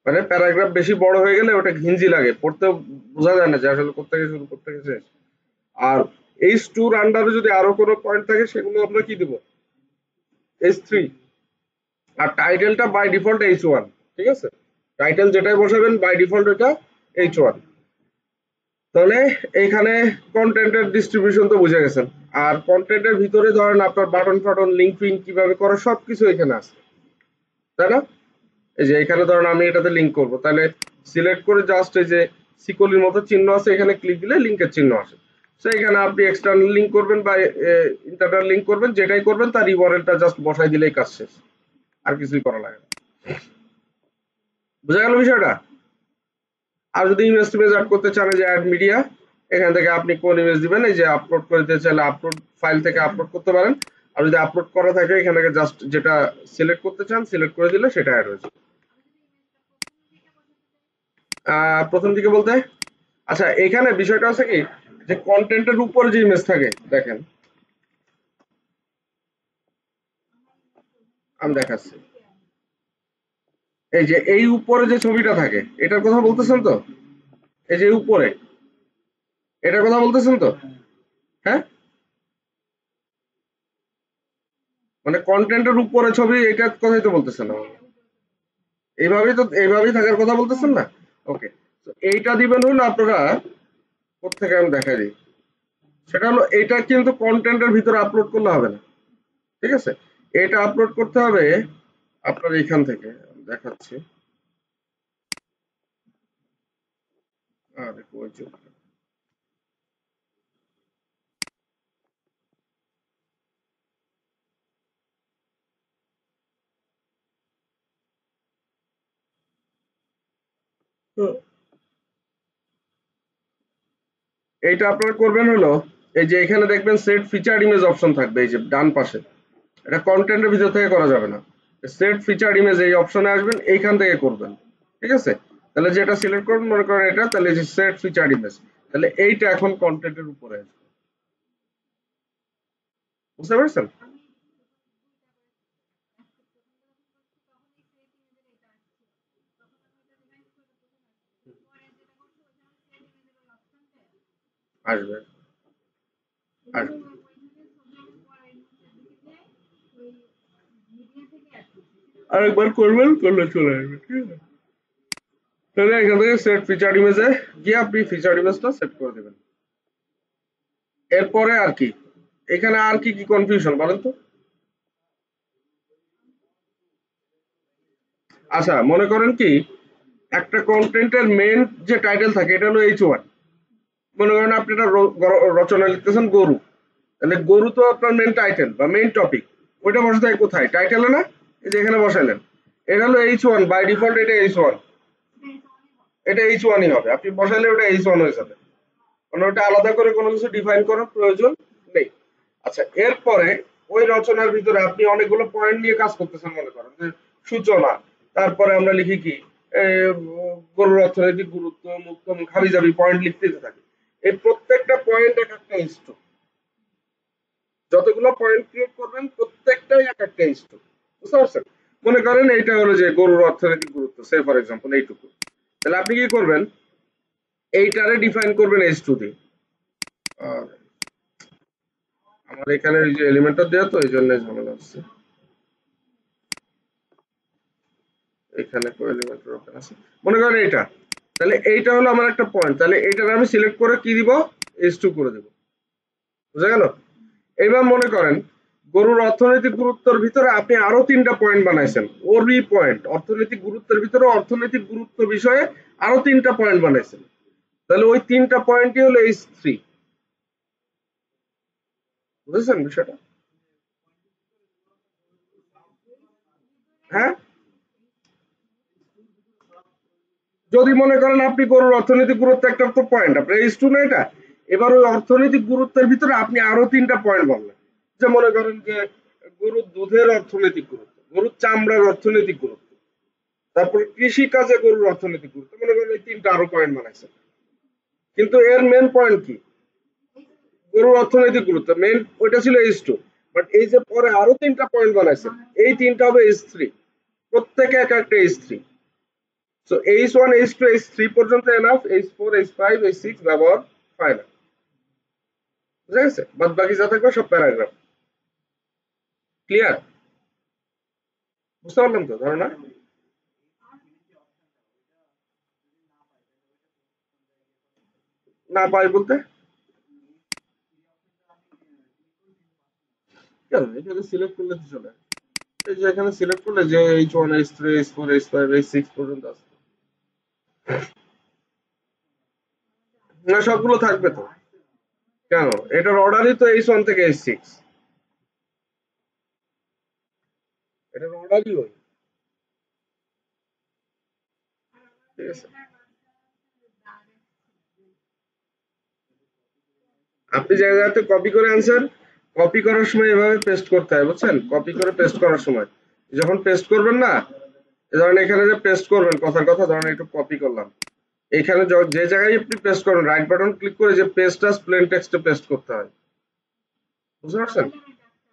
মানে প্যারাগ্রাফ বেশি বড় হয়ে গেলে ওটা ঘিঞ্জি লাগে, পড়তে বোঝা যায় না যে আসলে কোত্থেকে শুরু কোত্থেকে শেষ। আর H2 এর আন্ডারে যদি আরো কোনো পয়েন্ট থাকে সেগুলো আমরা কি দিব, H3। আর টাইটেলটা বাই ডিফল্ট H1। ঠিক আছে, টাইটেল যেটাই বসাবেন বাই ডিফল্ট এটা H1। তাহলে এইখানে কন্টেন্টের ডিস্ট্রিবিউশন তো বুঝে গেছেন। আর কন্টেন্টের ভিতরে ধরেন আপনার বাটন ফাটন লিঙ্ক ফিঙ্ক কিভাবে করে সবকিছু এখানে আছে, তাই না। এই যে এখানে ধরেন আমি এটাতে লিঙ্ক করব, তাহলে সিলেক্ট করে জাস্ট এই যে সিকলির মতো চিহ্ন আছে এখানে ক্লিক দিলে লিঙ্কের চিহ্ন আসে। তো এখানে আপনি এক্সটার্নাল লিঙ্ক করবেন বা ইন্টারনাল লিঙ্ক করবেন, যেটাই করবেন তার ইউআরএলটা জাস্ট বসাই দিলেই কাজ শেষ, আর কিছুই করা লাগে না। বুঝা গেল বিষয়টা। আর যদি ইমেজ টিমেজ অ্যাড করতে চান, যে অ্যাড মিডিয়া, এখান থেকে আপনি কোন ইমেজ দিবেন, এই যে আপলোড করে দিতে চাইলে আপলোড ফাইল থেকে আপলোড করতে পারেন। আর যদি আপলোড করা থাকে এখান থেকে জাস্ট যেটা সিলেক্ট করতে চান সিলেক্ট করে দিলে সেটা অ্যাড হয়েছে। প্রথম দিকে বলতে, আচ্ছা এখানে বিষয়টা আছে কি, যে কন্টেন্টের উপরে যে ইমেজ থাকে দেখেন, আমি দেখাচ্ছি, এই যে এই উপরে যে ছবিটা থাকে এটার কথা বলতেছেন তো, এই যে উপরে এটার কথা বলতেছেন তো, হ্যাঁ, মানে কন্টেন্টের উপরে ছবি এটার কথাই তো বলতেছেন না, এইভাবেই থাকার কথা বলতেছেন না। ওকে, তো এইটা দিবেন হলো আপনারা কোত্থেকে আমি দেখাই দিই, সেটা হলো এইটা কিন্তু কন্টেন্টের ভিতরে আপলোড করলে হবে না। ঠিক আছে, এটা আপলোড করতে হবে আপনার এইখান থেকে, আমি দেখাচ্ছি। আরে কই চলে গেল? হুম, এইটা আপনারা করবেন হলো, এই যে এখানে দেখবেন সেট ফিচার ইমেজ অপশন থাকবে এই যে ডান পাশে, এটা কন্টেন্টের ভিতর থেকে করা যাবে না, সেট ফিচার ইমেজ এই অপশনে আসবেন, এইখান থেকে করবেন। ঠিক আছে, তাহলে যেটা সিলেক্ট করবেন মনে করেন এটা, তাহলে যে সেট ফিচার ইমেজ, তাহলে এইটা এখন কন্টেন্টের উপরে আসবে। বুঝতে পারছেন। আসবে, আসবে, আরেকবার করবেন করলে চলে আসবে। ঠিক আছে, তাহলে এখান থেকে সেট ফিচার ইমেজে গিয়ে আপনি ফিচার ইমেজটা সেট করে দেবেন। এরপরে আর কি, এখানে আর কি কি কনফিউশন বলেন তো। আচ্ছা মনে করেন কি, একটা কন্টেন্টের মেন যে টাইটেল থাকে এটা হলো H1। মনে করেন আপনি একটা রচনা লিখতেছেন গরু, তাহলে গরু তো আপনার মেন টাইটেল বা মেন টপিক, ওইটা বসে থাকে কোথায়, টাইটেলে না, এই যে এখানে বসাইলেন, এটা হলো H1, বাই ডিফল্ট এটা H1, এটা H1ই হবে, আপনি বসাইলে ওটা H1 হয়ে যাবে, মানে ওটা আলাদা করে কোনো কিছু ডিফাইন করার প্রয়োজন নেই। আচ্ছা এরপরে ওই রচনার ভিতরে আপনি অনেকগুলো পয়েন্ট নিয়ে কাজ করতেছেন, মনে করেন যে সূচনা, তারপরে আমরা লিখি কি, গরুর অর্থনৈতিক গুরুত্ব, মুক্ত হাবি জাবি পয়েন্ট লিখতে থাকি, এই প্রত্যেকটা পয়েন্ট এক একটা ইনস্টু, যতগুলো পয়েন্ট ক্রিয়েট করবেন প্রত্যেকটাই এক একটা ইনস্টু। বুঝতে পারছেন, মনে করেন এইটা হলো যে গরুর অর্থনৈতিক গুরুত্ব, সে ফর এক্সাম্পল এইটুকু, তাহলে আপনি কি করবেন, এইটারে ডিফাইন করবেন H2 দিয়ে। আর আমার এখানে এই যে এলিমেন্টটা দেওয়া তো এই জন্য ঝামেলা হচ্ছে, এখানে এলিমেন্টের ওখানে আছে, মনে করেন এইটা, তাহলে এইটা হলো আমার একটা পয়েন্ট, তাহলে এইটার আমি সিলেক্ট করে কি দিব, H2 করে দেব। বুঝা গেল? এবার মনে করেন গরুর অর্থনৈতিক গুরুত্বের ভিতরে আপনি আরো 3টা পয়েন্ট বানাইছেন। ওরই পয়েন্ট অর্থনৈতিক গুরুত্বের ভিতরে অর্থনৈতিক গুরুত্ব বিষয়ে আরো 3টা পয়েন্ট বানাইছেন। তাহলে ওই 3টা পয়েন্টই হলো H3। বুঝেছেন বিষয়টা? হ্যাঁ, যদি মনে করেন আপনি গরুর অর্থনৈতিক গুরুত্ব একটা তো পয়েন্ট আপনার H2 না এটা। এবার ওই অর্থনৈতিক গুরুত্বের ভিতরে আপনি আরো 3টা পয়েন্ট বললেন। যে মনে করেন যে গরুর দুধের অর্থনৈতিক গুরুত্ব, গরুর চামড়ার অর্থনৈতিক গুরুত্ব, তারপরে কৃষি কাজে গরুর অর্থনৈতিক গুরুত্ব, মনে করেন এই 3টা আরো পয়েন্ট বানাইছেন। কিন্তু এর মেন পয়েন্ট কি? গরুর অর্থনৈতিক গুরুত্ব মেন ওইটা ছিল H2, বাট এই যে পরে আরো 3টা পয়েন্ট বানাইছেন, এই 3টা হবে H3, প্রত্যেকে এক একটা H3। So H1 H2 H3 পর্যন্ত এনাফ, H4 H5 H6 ব্যবহার হয় না। বুঝা গেছে? বাদ বাকি যা থাকবে সব প্যারাগ্রাফ। ক্লিয়ার? বুঝতে পারলাম তো ধারণা? না পাই বলতে কেন, এখানে সিলেক্ট করলে তো চলে। এই যে এখানে সিলেক্ট করলে যে H1 H3 H4 H5 H6 পর্যন্ত আছে, না সবগুলো থাকবে তো। কেন, এটার অর্ডারই তো H1 থেকে H6, এটার অর্ডারই ওই। ঠিক আছে, আপনি জায়গাতে কপি করে আনসার, কপি করার সময় এভাবে পেস্ট করতে হয়, বুঝছেন? কপি করে পেস্ট করার সময় যখন পেস্ট করবেন না, ধরেন এখানে যে পেস্ট করবেন কথার কথা, ধরেন একটু কপি করলাম, এখানে যে জায়গায় আপনি পেস্ট করবেন রাইট বাটন ক্লিক করে যে পেস্ট আস প্লেন টেক্সটে পেস্ট করতে হয়। বুঝতে পারছেন?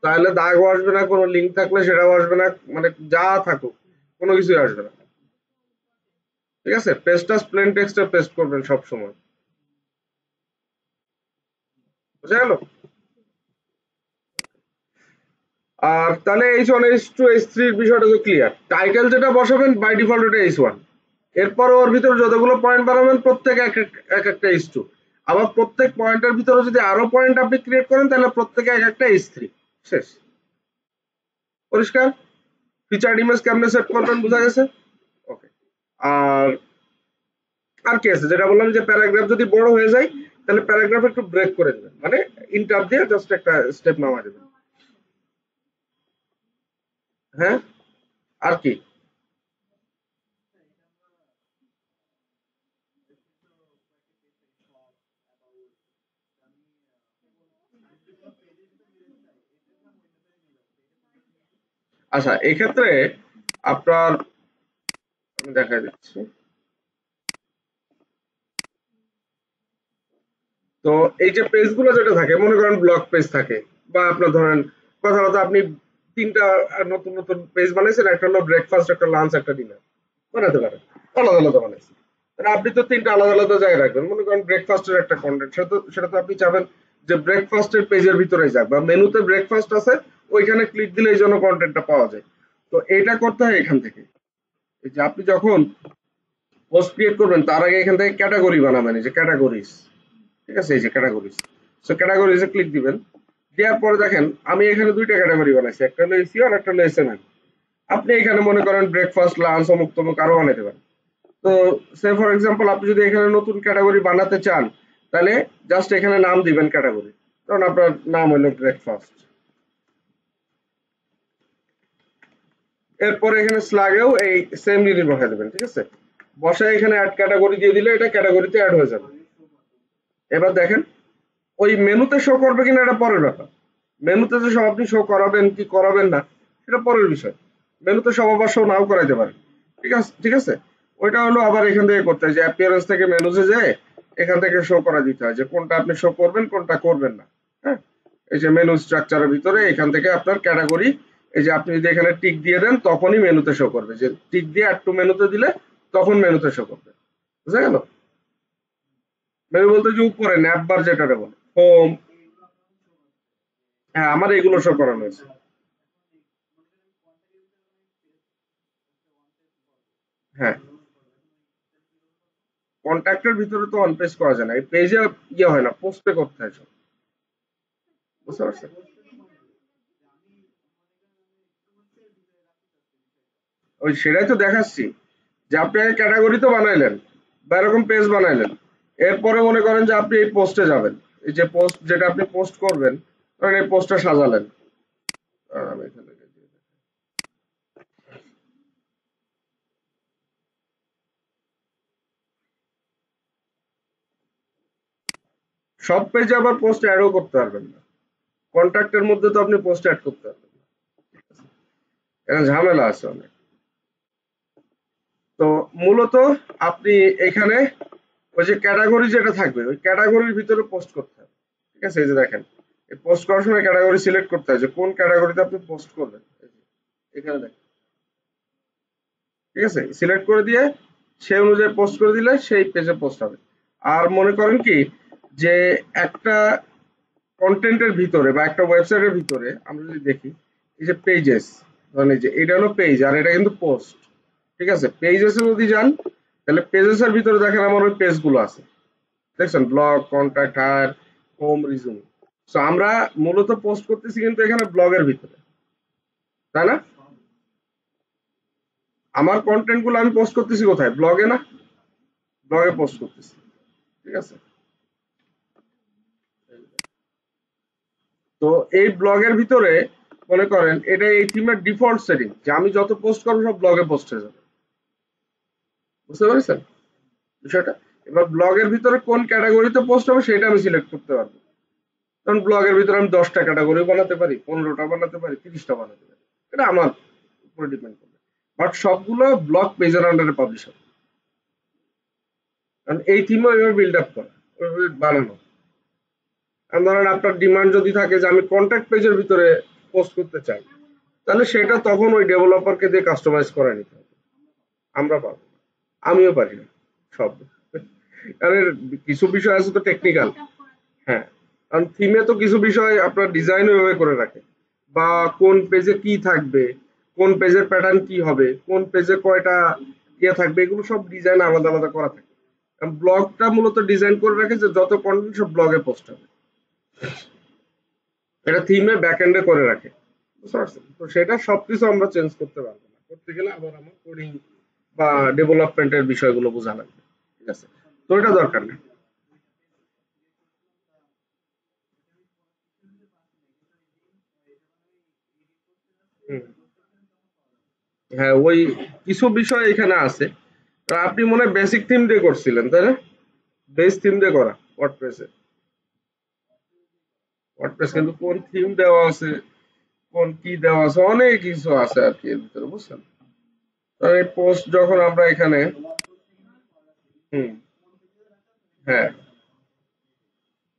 তাহলে দাগও আসবে না, কোনো লিঙ্ক থাকলে সেটাও আসবে না, মানে যা থাকুক কোনো কিছুই আসবে না। ঠিক আছে, পেস্ট আস প্লেন টেক্সটে পেস্ট করবেন সব সময়। বুঝা গেল? আর তাহলে H1 H2 H3 এর বিষয়টা তো ক্লিয়ার। টাইটেল যেটা বসাবেন বাই ডিফল্ট ওটা H1, এরপর ওর ভিতরে যতগুলো পয়েন্ট বানাবেন প্রত্যেকে এক একটা H2। আবার প্রত্যেক পয়েন্টের ভিতরে যদি আরো পয়েন্ট আপনি ক্রিয়েট করেন তাহলে প্রত্যেকে এক একটা H3। শেষ। পরিষ্কার? ফিচার্ড ইমেজ কেমনে সেট করবেন বোঝা গেছে? ওকে। আর আর কি আছে যেটা বললাম, যে প্যারাগ্রাফ যদি বড় হয়ে যায় তাহলে প্যারাগ্রাফ একটু ব্রেক করে দেবেন, মানে ইন্টার দিয়ে জাস্ট একটা স্টেপ নামা দেবেন। হ্যাঁ, আর কি? আচ্ছা, এক্ষেত্রে আপনার আমি দেখা দিচ্ছি। তো এই যে পেজগুলো যেটা থাকে, মনে করেন ব্লগ পেজ থাকে, বা আপনার ধরেন কথা কথা আপনি 3টা নতুন নতুন পেজ বানাইছেন, একটা হলো ব্রেকফাস্ট, একটা লাঞ্চ, একটা ডিনার বানাতে পারেন, আলাদা আলাদা বানাইছেন। তাহলে আপনি তো 3টা আলাদা আলাদা জায়গায় রাখবেন। মনে করেন ব্রেকফাস্টের একটা কন্টেন্ট, সেটা তো আপনি চাবেন যে ব্রেকফাস্টের পেজের ভিতরে যাক, বা মেনুতে ব্রেকফাস্ট আছে ওইখানে ক্লিক দিলে এই জন্য কন্টেন্টটা পাওয়া যায়। তো এটা করতে হয় এখান থেকে। এই যে আপনি যখন পোস্ট ক্রিয়েট করবেন তার আগে এখান থেকে ক্যাটাগরি বানাবেন, এই যে ক্যাটাগরিজ। ঠিক আছে, এই যে ক্যাটাগরিজ। সো ক্যাটাগরিজে ক্লিক দিবেন। দেওয়ার পরে দেখেন আমি এখানে 2টা ক্যাটাগরি বানাইছি, একটা হলো এসিও আর একটা হলো এসএমএম। আপনি এখানে মনে করেন ব্রেকফাস্ট লাঞ্চ অমুক তমুক আরো বানাইতে পারেন। তো সে ফর এক্সাম্পল আপনি যদি এখানে নতুন ক্যাটাগরি বানাতে চান তাহলে জাস্ট এখানে নাম দিবেন ক্যাটাগরি, কারণ আপনার নাম হলো ব্রেকফাস্ট। এরপরে এখানে স্ল্যাগেও এই সেম জিনিস বসাই দেবেন। ঠিক আছে, বসায় এখানে অ্যাড ক্যাটাগরি দিয়ে দিলে এটা ক্যাটাগরিতে অ্যাড হয়ে যাবে। এবার দেখেন ওই মেনুতে শো করবে কিনা এটা পরের ব্যাপার। মেনুতে যে সব আপনি শো করাবেন কি করাবেন না সেটা পরের বিষয়। মেনুতে সব আবার শো নাও করাইতে পারেন। ঠিক আছে, ঠিক আছে। ওইটা হলো আবার এখান থেকে করতে হয় যে অ্যাপিয়ারেন্স থেকে মেনুতে যেয়ে এখান থেকে শো করা দিতে হয় যে কোনটা আপনি শো করবেন কোনটা করবেন না। হ্যাঁ, এই যে মেনু স্ট্রাকচারের ভিতরে এখান থেকে আপনার ক্যাটাগরি, এই যে আপনি যদি এখানে টিক দিয়ে দেন তখনই মেনুতে শো করবে, যে টিক দিয়ে অ্যাড টু মেনুতে দিলে তখন মেনুতে শো করবে। বুঝা গেল? মেনু বলতে যে উপরে ন্যাপ বার যেটা বলে হোম। হ্যাঁ, আমার এগুলো শো করানো হয়েছে। হ্যাঁ, কন্ট্যাক্টের ভিতরে তো অন পেজ করা যায় না, এই পেজে ইয়ে হয় না, পোস্টে করতে হয় সব। বুঝতে পারছেন? ওই সেটাই তো দেখাচ্ছি যে আপনি ক্যাটাগরি তো বানাইলেন বা এরকম পেজ বানাইলেন, এরপরে মনে করেন যে আপনি এই পোস্টে যাবেন, এই যে পোস্ট যেটা আপনি পোস্ট করবেন, ধরেন এই পোস্টটা সাজালেন। আমি এখানে সব পেজে আবার পোস্ট অ্যাডও করতে পারবেন না, কন্ট্যাক্টের মধ্যে তো আপনি পোস্ট অ্যাড করতে পারবেন না, এখানে ঝামেলা আছে অনেক। তো মূলত আপনি এখানে ওই যে ক্যাটাগরি যেটা থাকবে ওই ক্যাটাগরির ভিতরে পোস্ট করতে হবে। ঠিক আছে, এই যে দেখেন এই পোস্ট করার সময় ক্যাটাগরি সিলেক্ট করতে হয় যে কোন ক্যাটাগরিতে আপনি পোস্ট করবেন। এই যে এখানে দেখেন, ঠিক আছে, সিলেক্ট করে দিয়ে সেই অনুযায়ী পোস্ট করে দিলে সেই পেজে পোস্ট হবে। আর মনে করেন কি যে একটা কন্টেন্টের ভিতরে বা একটা ওয়েবসাইটের ভিতরে আমরা যদি দেখি এই যে পেজেস, ধরেন এই যে এটা হলো পেজ আর এটা কিন্তু পোস্ট। ঠিক আছে, পেজেসে যদি যান তাহলে পেজেসের ভিতরে দেখেন আমার ওই পেজগুলো আছে, দেখছেন, blog, contact, hire, home, resume. So আমরা মূলত পোস্ট করতেছি কিন্তু এখানে ব্লগের ভিতরে, তাই না? আমার কন্টেন্ট গুলো আমি পোস্ট করতেছি কোথায়? ব্লগে না? ব্লগে পোস্ট করতেছি। ঠিক আছে, তো এই ব্লগের ভিতরে মনে করেন এটা এই থিমের ডিফল্ট সেটিং যে আমি যত পোস্ট করবো সব ব্লগে পোস্ট হয়ে যাবে। বুঝতে পেরেছেন বিষয়টা? এবার ব্লগের ভিতরে কোন ক্যাটাগরিতে পোস্ট হবে সেটা আমি সিলেক্ট করতে পারবো। কারণ ব্লগের ভিতরে আমি 10টা ক্যাটাগরি বানাতে পারি, 15টা বানাতে পারি, 30টা বানাতে পারি, এটা আমার উপরে ডিপেন্ড করবে। বাট সবগুলো ব্লগ পেজের আন্ডারে পাবলিশ হবে, কারণ এই থিমও এভাবে বিল্ড আপ করা, ওইভাবে বানানো। আর ধরেন আপনার ডিমান্ড যদি থাকে যে আমি কন্ট্যাক্ট পেজের ভিতরে পোস্ট করতে চাই, তাহলে সেটা তখন ওই ডেভেলপারকে দিয়ে কাস্টমাইজ করে নিতে হবে। আমরা পারবো না, আমিও পারি না সব, কারণ এর কিছু বিষয় আছে তো টেকনিক্যাল। হ্যাঁ, কারণ থিমে তো কিছু বিষয় আপনার ডিজাইন ওইভাবে করে রাখে, বা কোন পেজে কি থাকবে, কোন পেজের প্যাটার্ন কি হবে, কোন পেজে কয়টা ইয়ে থাকবে, এগুলো সব ডিজাইন আলাদা আলাদা করা থাকে। ব্লগটা মূলত ডিজাইন করে রাখে যে যত কন্টেন্ট সব ব্লগে পোস্ট হবে, এটা থিমে ব্যাকএন্ডে করে রাখে। বুঝতে পারছেন? তো সেটা সবকিছু আমরা চেঞ্জ করতে পারবো না, করতে গেলে আবার আমার কোডিং বা ডেভেলপমেন্টের বিষয়গুলো বোঝা লাগবে। ঠিক আছে, তো এটা দরকার নেই। হুম। হ্যাঁ, ওই কিছু বিষয় এখানে আছে। আর আপনি মনে হয় বেসিক থিম দিয়ে করছিলেন, তাই না? বেস থিম দিয়ে করা ওয়ার্ডপ্রেসে। ওয়ার্ডপ্রেস কিন্তু কোন থিম দেওয়া আছে, কোন কি দেওয়া আছে, অনেক কিছু আছে আর কি এর ভিতরে, বুঝছেন? আর এই পোস্ট যখন আমরা এখানে, হুম, হ্যাঁ,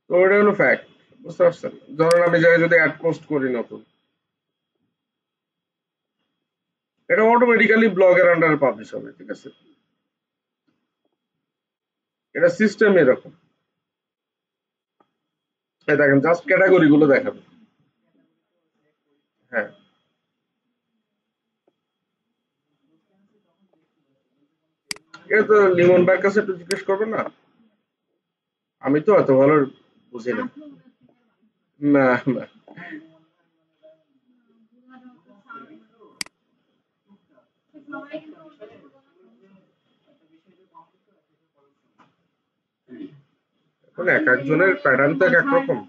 তো ওটা হলো ফ্যাক্ট। বুঝতে পারছেন? ধরেন আমি জায়গায় যদি অ্যাড পোস্ট করি নতুন, এটা অটোমেটিক্যালি ব্লগের আন্ডারে পাবলিশ হবে। ঠিক আছে, এটা সিস্টেম এরকম। এই দেখেন জাস্ট ক্যাটাগরি গুলো দেখাবে। হ্যাঁ, এটা তো লিমন ভাইয়ের কাছে একটু জিজ্ঞেস করবেন না? আমি তো এত ভালো বুঝি না। না, না। এখন এক একজনের প্যাটার্ন তো এক এক রকম।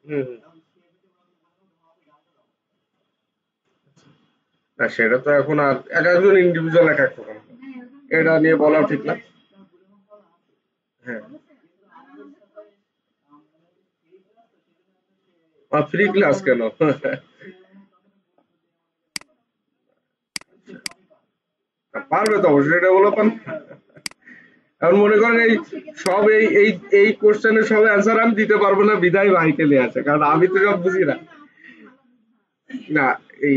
হুম, হুম। না সেটা তো এখন আর এক একজন ইন্ডিভিজুয়াল এক এক রকম, এটা নিয়ে বলা ঠিক না। হ্যাঁ, ফ্রি ক্লাস কেন? পারবে তো অবশ্যই ডেভেলপমেন্ট। এখন মনে করেন এই সব এই কোশ্চেনের সব অ্যান্সার আমি দিতে পারবো না, বিধায় ভাইকে নিয়ে আছে, কারণ আমি তো সব বুঝি না। না, এই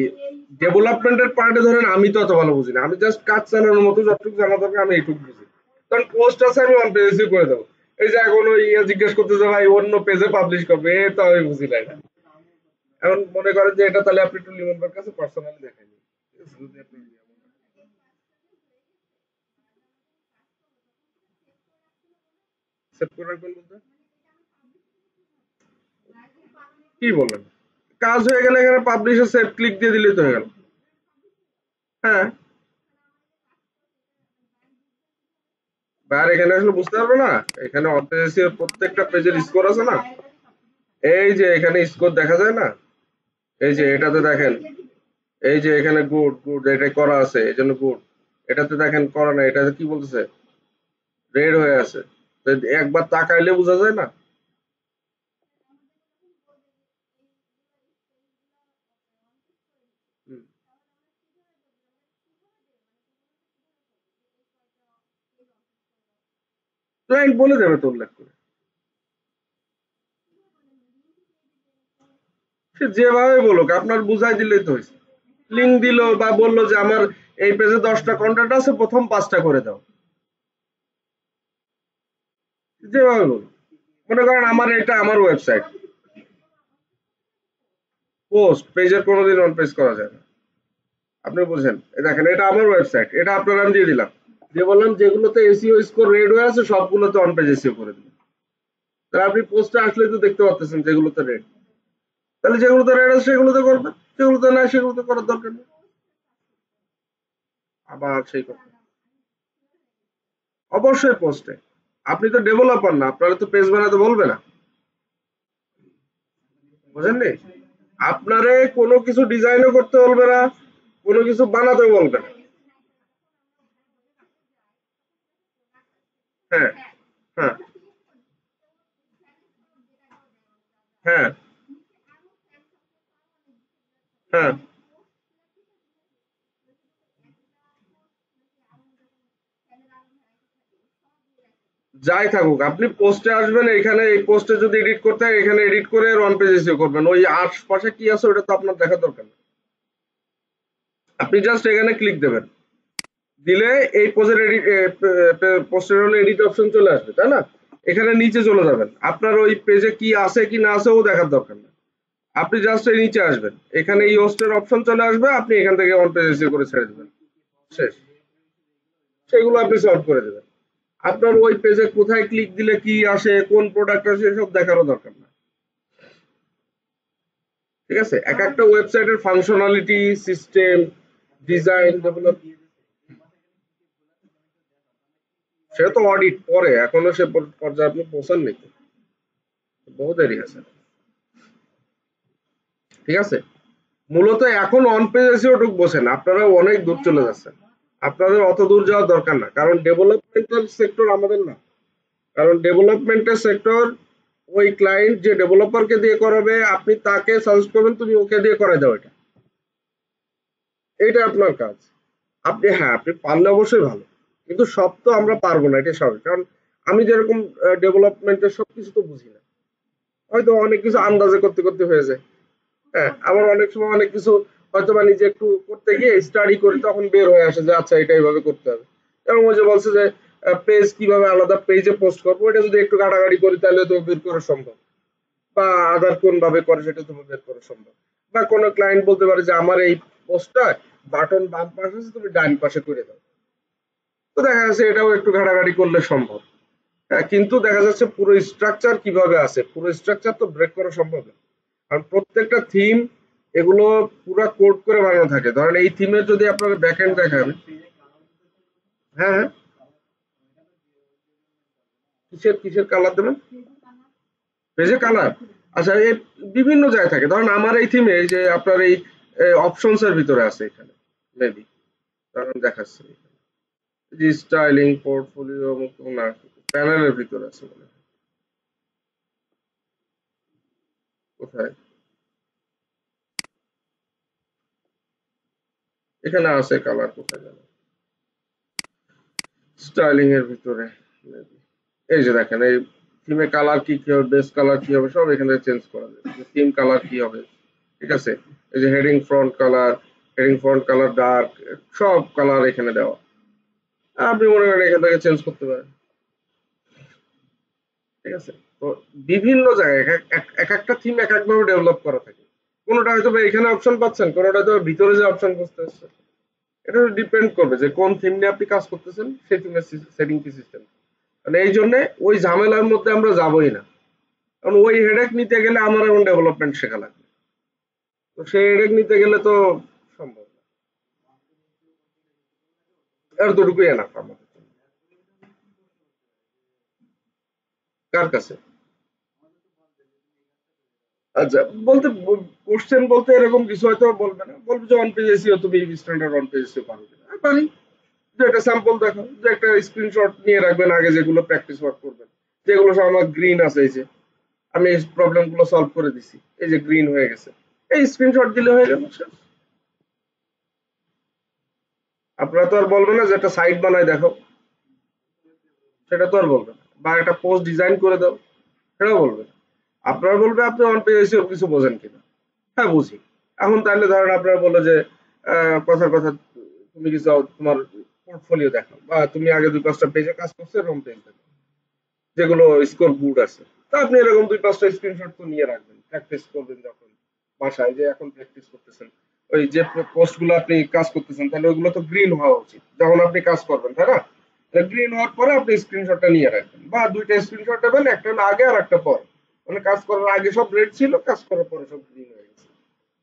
ডেভেলপমেন্টের পার্টে ধরেন আমি তো অত ভালো বুঝি না, আমি জাস্ট কাজ চালানোর মতো যতটুকু জানা দরকার আমি এইটুকু বুঝি। কারণ পোস্ট আছে আমি অন পেজে করে দেবো। এই যে এখন ওই জিজ্ঞেস করতেছে ভাই অন্য পেজে পাবলিশ করবে, এ তো আমি বুঝি না এটা। এখন মনে করেন যে এটা তাহলে আপনি একটু লিমন ভাইয়ের কাছে পার্সোনালি দেখাই নিন। ঠিক আছে? যদি আপনি সেভ করে রাখবেন বলতে কি বলেন? কাজ হয়ে গেলে এখানে পাবলিশে সেভ ক্লিক দিয়ে দিলেই তো হয়ে গেল। হ্যাঁ, আর এখানে আসলে বুঝতে পারবে না, এখানে অপেজের প্রত্যেকটা পেজের স্কোর আছে না, এই যে এখানে স্কোর দেখা যায় না, এই যে এটাতে দেখেন, এই যে এখানে গুড গুড এটা করা আছে এই জন্য গুড, এটাতে দেখেন করা নাই, এটাতে কি বলতেছে রেড হয়ে আছে, তো একবার তাকাইলে বোঝা যায় না। হুম, ক্লায়েন্ট বলে দেবে তো উল্লেখ করে, সে যেভাবে বলুক আপনার বুঝাই দিলেই তো হয়েছে। লিঙ্ক দিল বা বললো যে আমার এই পেজে 10টা কন্টেন্ট আছে, প্রথম 5টা করে দাও, যেভাবে বলুক। মনে করেন আমার এটা আমার ওয়েবসাইট, পোস্ট পেজের কোনোদিন অন পেজ করা যায় না, আপনি বুঝেন, এই দেখেন এটা আমার ওয়েবসাইট, এটা আপনার আমি দিয়ে দিলাম, দিয়ে বললাম যেগুলোতে এসইও স্কোর রেড হয়ে আছে সবগুলোতে অন পেজ এসইও করে দিলাম, তাহলে আপনি পোস্টে আসলে তো দেখতে পাচ্ছেন যেগুলোতে রেড, তাহলে যেগুলোতে রেড আছে সেগুলোতে করবেন, যেগুলোতে নাই সেগুলোতে করার দরকার নেই। আবার সেই কথা, অবশ্যই পোস্টে, আপনি তো ডেভেলপার না, আপনারা তো পেজ বানাতে বলবে না, বুঝেননি? আপনারে কোনো কিছু ডিজাইনও করতে বলবে না, কোনো কিছু বানাতেও বলবে না। হ্যাঁ, হ্যাঁ, হ্যাঁ, হ্যাঁ, যাই থাকুক আপনি পোস্টে আসবেন, এখানে এই পোস্টে যদি এডিট করতে হয় এখানে এডিট করে ওয়ান পেজ এসিও করবেন, ওই আশপাশে কি আছে ওটা তো আপনার দেখার দরকার নেই, আপনি জাস্ট এখানে ক্লিক দেবেন, দিলে এই পোস্টের এডিট, পোস্টের হলে এডিট অপশন চলে আসবে তাই না, এখানে নিচে চলে যাবেন, আপনার ওই পেজে কি আছে কি না আছে ও দেখার দরকার নেই, আপনি জাস্ট এই নিচে আসবেন, এখানে এই হোস্টের অপশন চলে আসবে, আপনি এখান থেকে ওয়ান পেজ এসিও করে ছেড়ে দেবেন, শেষ, সেগুলো আপনি সলভ করে দেবেন, আপনার ওই পেজে কোথায় ক্লিক দিলে কি আসে কোন প্রোডাক্ট আসে সব দেখারও দরকার না। ঠিক আছে, এক একটা ওয়েবসাইটের ফাংশনালিটি, সিস্টেম, ডিজাইন ডেভেলপ, সে তো অডিট পরে, এখনো সে পর্যায়ে আপনি পৌঁছান নাকি, বহু দেরি আছে। ঠিক আছে, মূলত এখন অন পেজ এসেও ঢুকবছেন, আপনারা অনেক দূর চলে যাচ্ছেন, আপনাদের অত দূর যাওয়ার দরকার না, কারণ ডেভেলপমেন্টাল সেক্টর আমাদের না, কারণ ডেভেলপমেন্টের সেক্টর ওই ক্লায়েন্ট যে ডেভেলপারকে দিয়ে করাবে আপনি তাকে সাজেস্ট করবেন তুমি ওকে দিয়ে করাই দাও এটা, এইটা আপনার কাজ। আপনি হ্যাঁ আপনি পারলে অবশ্যই ভালো, কিন্তু সব তো আমরা পারবো না, এটা স্বাভাবিক, কারণ আমি যেরকম ডেভেলপমেন্টের সবকিছু তো বুঝি না, হয়তো অনেক কিছু আন্দাজে করতে করতে হয়ে যায়। হ্যাঁ, আবার অনেক সময় অনেক কিছু হয়তো বা নিজে একটু করতে গিয়ে স্টাডি করে তখন বের হয়ে আসে যে আচ্ছা এটা এইভাবে করতে হবে, এবং ওই যে বলছে যে পেজ কিভাবে আলাদা পেজে পোস্ট করবো, এটা যদি একটু ঘাটাঘাটি করি তাহলে তো বের করা সম্ভব, বা আদার কোন ভাবে করে সেটা তোমার বের করা সম্ভব, বা কোনো ক্লায়েন্ট বলতে পারে যে আমার এই পোস্টটা বাটন বাম পাশে আছে তুমি ডান পাশে করে দাও, তো দেখা যাচ্ছে এটাও একটু ঘাটাঘাটি করলে সম্ভব। হ্যাঁ, কিন্তু দেখা যাচ্ছে পুরো স্ট্রাকচার কিভাবে আছে, পুরো স্ট্রাকচার তো ব্রেক করা সম্ভব না, কারণ প্রত্যেকটা থিম এগুলো পুরো কোড করে বানানো থাকে, ধরেন এই থিমের যদি আপনারা ব্যাকএন্ড দেখান। হ্যাঁ, হ্যাঁ, কিসের কিসের কালার দেবেন, পেজে কালার, আচ্ছা এই বিভিন্ন জায়গায় থাকে, ধরেন আমার এই থিমে যে আপনার এই অপশনস এর ভিতরে আছে এখানে, মেবি ধরেন দেখাচ্ছে যে স্টাইলিং পোর্টফোলিও না, প্যানেলের ভিতরে আছে মনে হয়, কোথায়, এখানে আছে কালার কোথায় জানো, স্টাইলিং এর ভিতরে maybe। এই যে দেখেন এই থিমে কালার কি কি হবে, বেস কালার কি হবে সব এখানে চেঞ্জ করা যায়, থিম কালার কি হবে, ঠিক আছে, এই যে হেডিং ফ্রন্ট কালার ডার্ক, সব কালার এখানে দেওয়া, আপনি মনে করেন এখান থেকে চেঞ্জ করতে পারেন। ঠিক আছে, তো বিভিন্ন জায়গায় এক একটা থিম এক এক ভাবে ডেভেলপ করা থাকে, কোনোটা হয়তো বা এখানে অপশন পাচ্ছেন, কোনোটা হয়তো বা ভিতরে যে অপশন বুঝতে হচ্ছে, এটা ডিপেন্ড করবে যে কোন থিম নিয়ে আপনি কাজ করতেছেন, সেই থিমের সেটিং কি সিস্টেম, মানে এই জন্য ওই ঝামেলার মধ্যে আমরা যাবই না, কারণ ওই হেডেক নিতে গেলে আমার এখন ডেভেলপমেন্ট শেখা লাগবে। তো সেই হেডেক নিতে গেলে তো সম্ভব না। এতটুকুই এনাফ আমাদের জন্য। কার কাছে? আচ্ছা, বলতে কোশ্চেন বলতে এরকম কিছু হয়তো বলবে না, বলবে যে অন পেজ এসিও তুমি স্ট্যান্ডার্ড অন পেজ এসিও পারো কিনা। আমি পারি। যে একটা স্যাম্পল দেখো, যে একটা স্ক্রিনশট নিয়ে রাখবেন আগে যেগুলো প্র্যাকটিস ওয়ার্ক করবেন, যেগুলো সব আমার গ্রিন আছে, এই যে আমি এই প্রবলেম গুলো সলভ করে দিছি, এই যে গ্রিন হয়ে গেছে, এই স্ক্রিনশট দিলে হয়ে গেল শেষ। আপনারা তো আর বলবেন না যে একটা সাইট বানায় দেখো, সেটা তো আর বলবেন না। বা একটা পোস্ট ডিজাইন করে দাও, সেটাও বলবেন না। আপনারা বলবে আপনি অন পেজ এসিও কিছু বোঝেন কিনা। হ্যাঁ, বুঝি। এখন তাহলে ধরেন আপনারা বললো যে কথার কথা, তুমি কিছু তোমার পোর্টফোলিও দেখাও, বা তুমি আগে ২-৫টা পেজে কাজ করছো, এরকম পেজ দেখো যেগুলো স্কোর গুড আছে। তো আপনি এরকম ২-৫টা স্ক্রিনশট তো নিয়ে রাখবেন, প্র্যাকটিস করবেন যখন বাসায়, যে এখন প্র্যাকটিস করতেছেন, ওই যে পোস্ট গুলো আপনি কাজ করতেছেন, তাহলে ওইগুলো তো গ্রিন হওয়া উচিত যখন আপনি কাজ করবেন, তাই না? গ্রিন হওয়ার পরে আপনি স্ক্রিনশটটা নিয়ে রাখবেন, বা ২টা স্ক্রিনশট নেবেন, একটা হলো আগে আর একটা পরে। মানে কাজ করার আগে সব রেড ছিল, কাজ করার পরে সব গ্রিন হয়ে গেছে।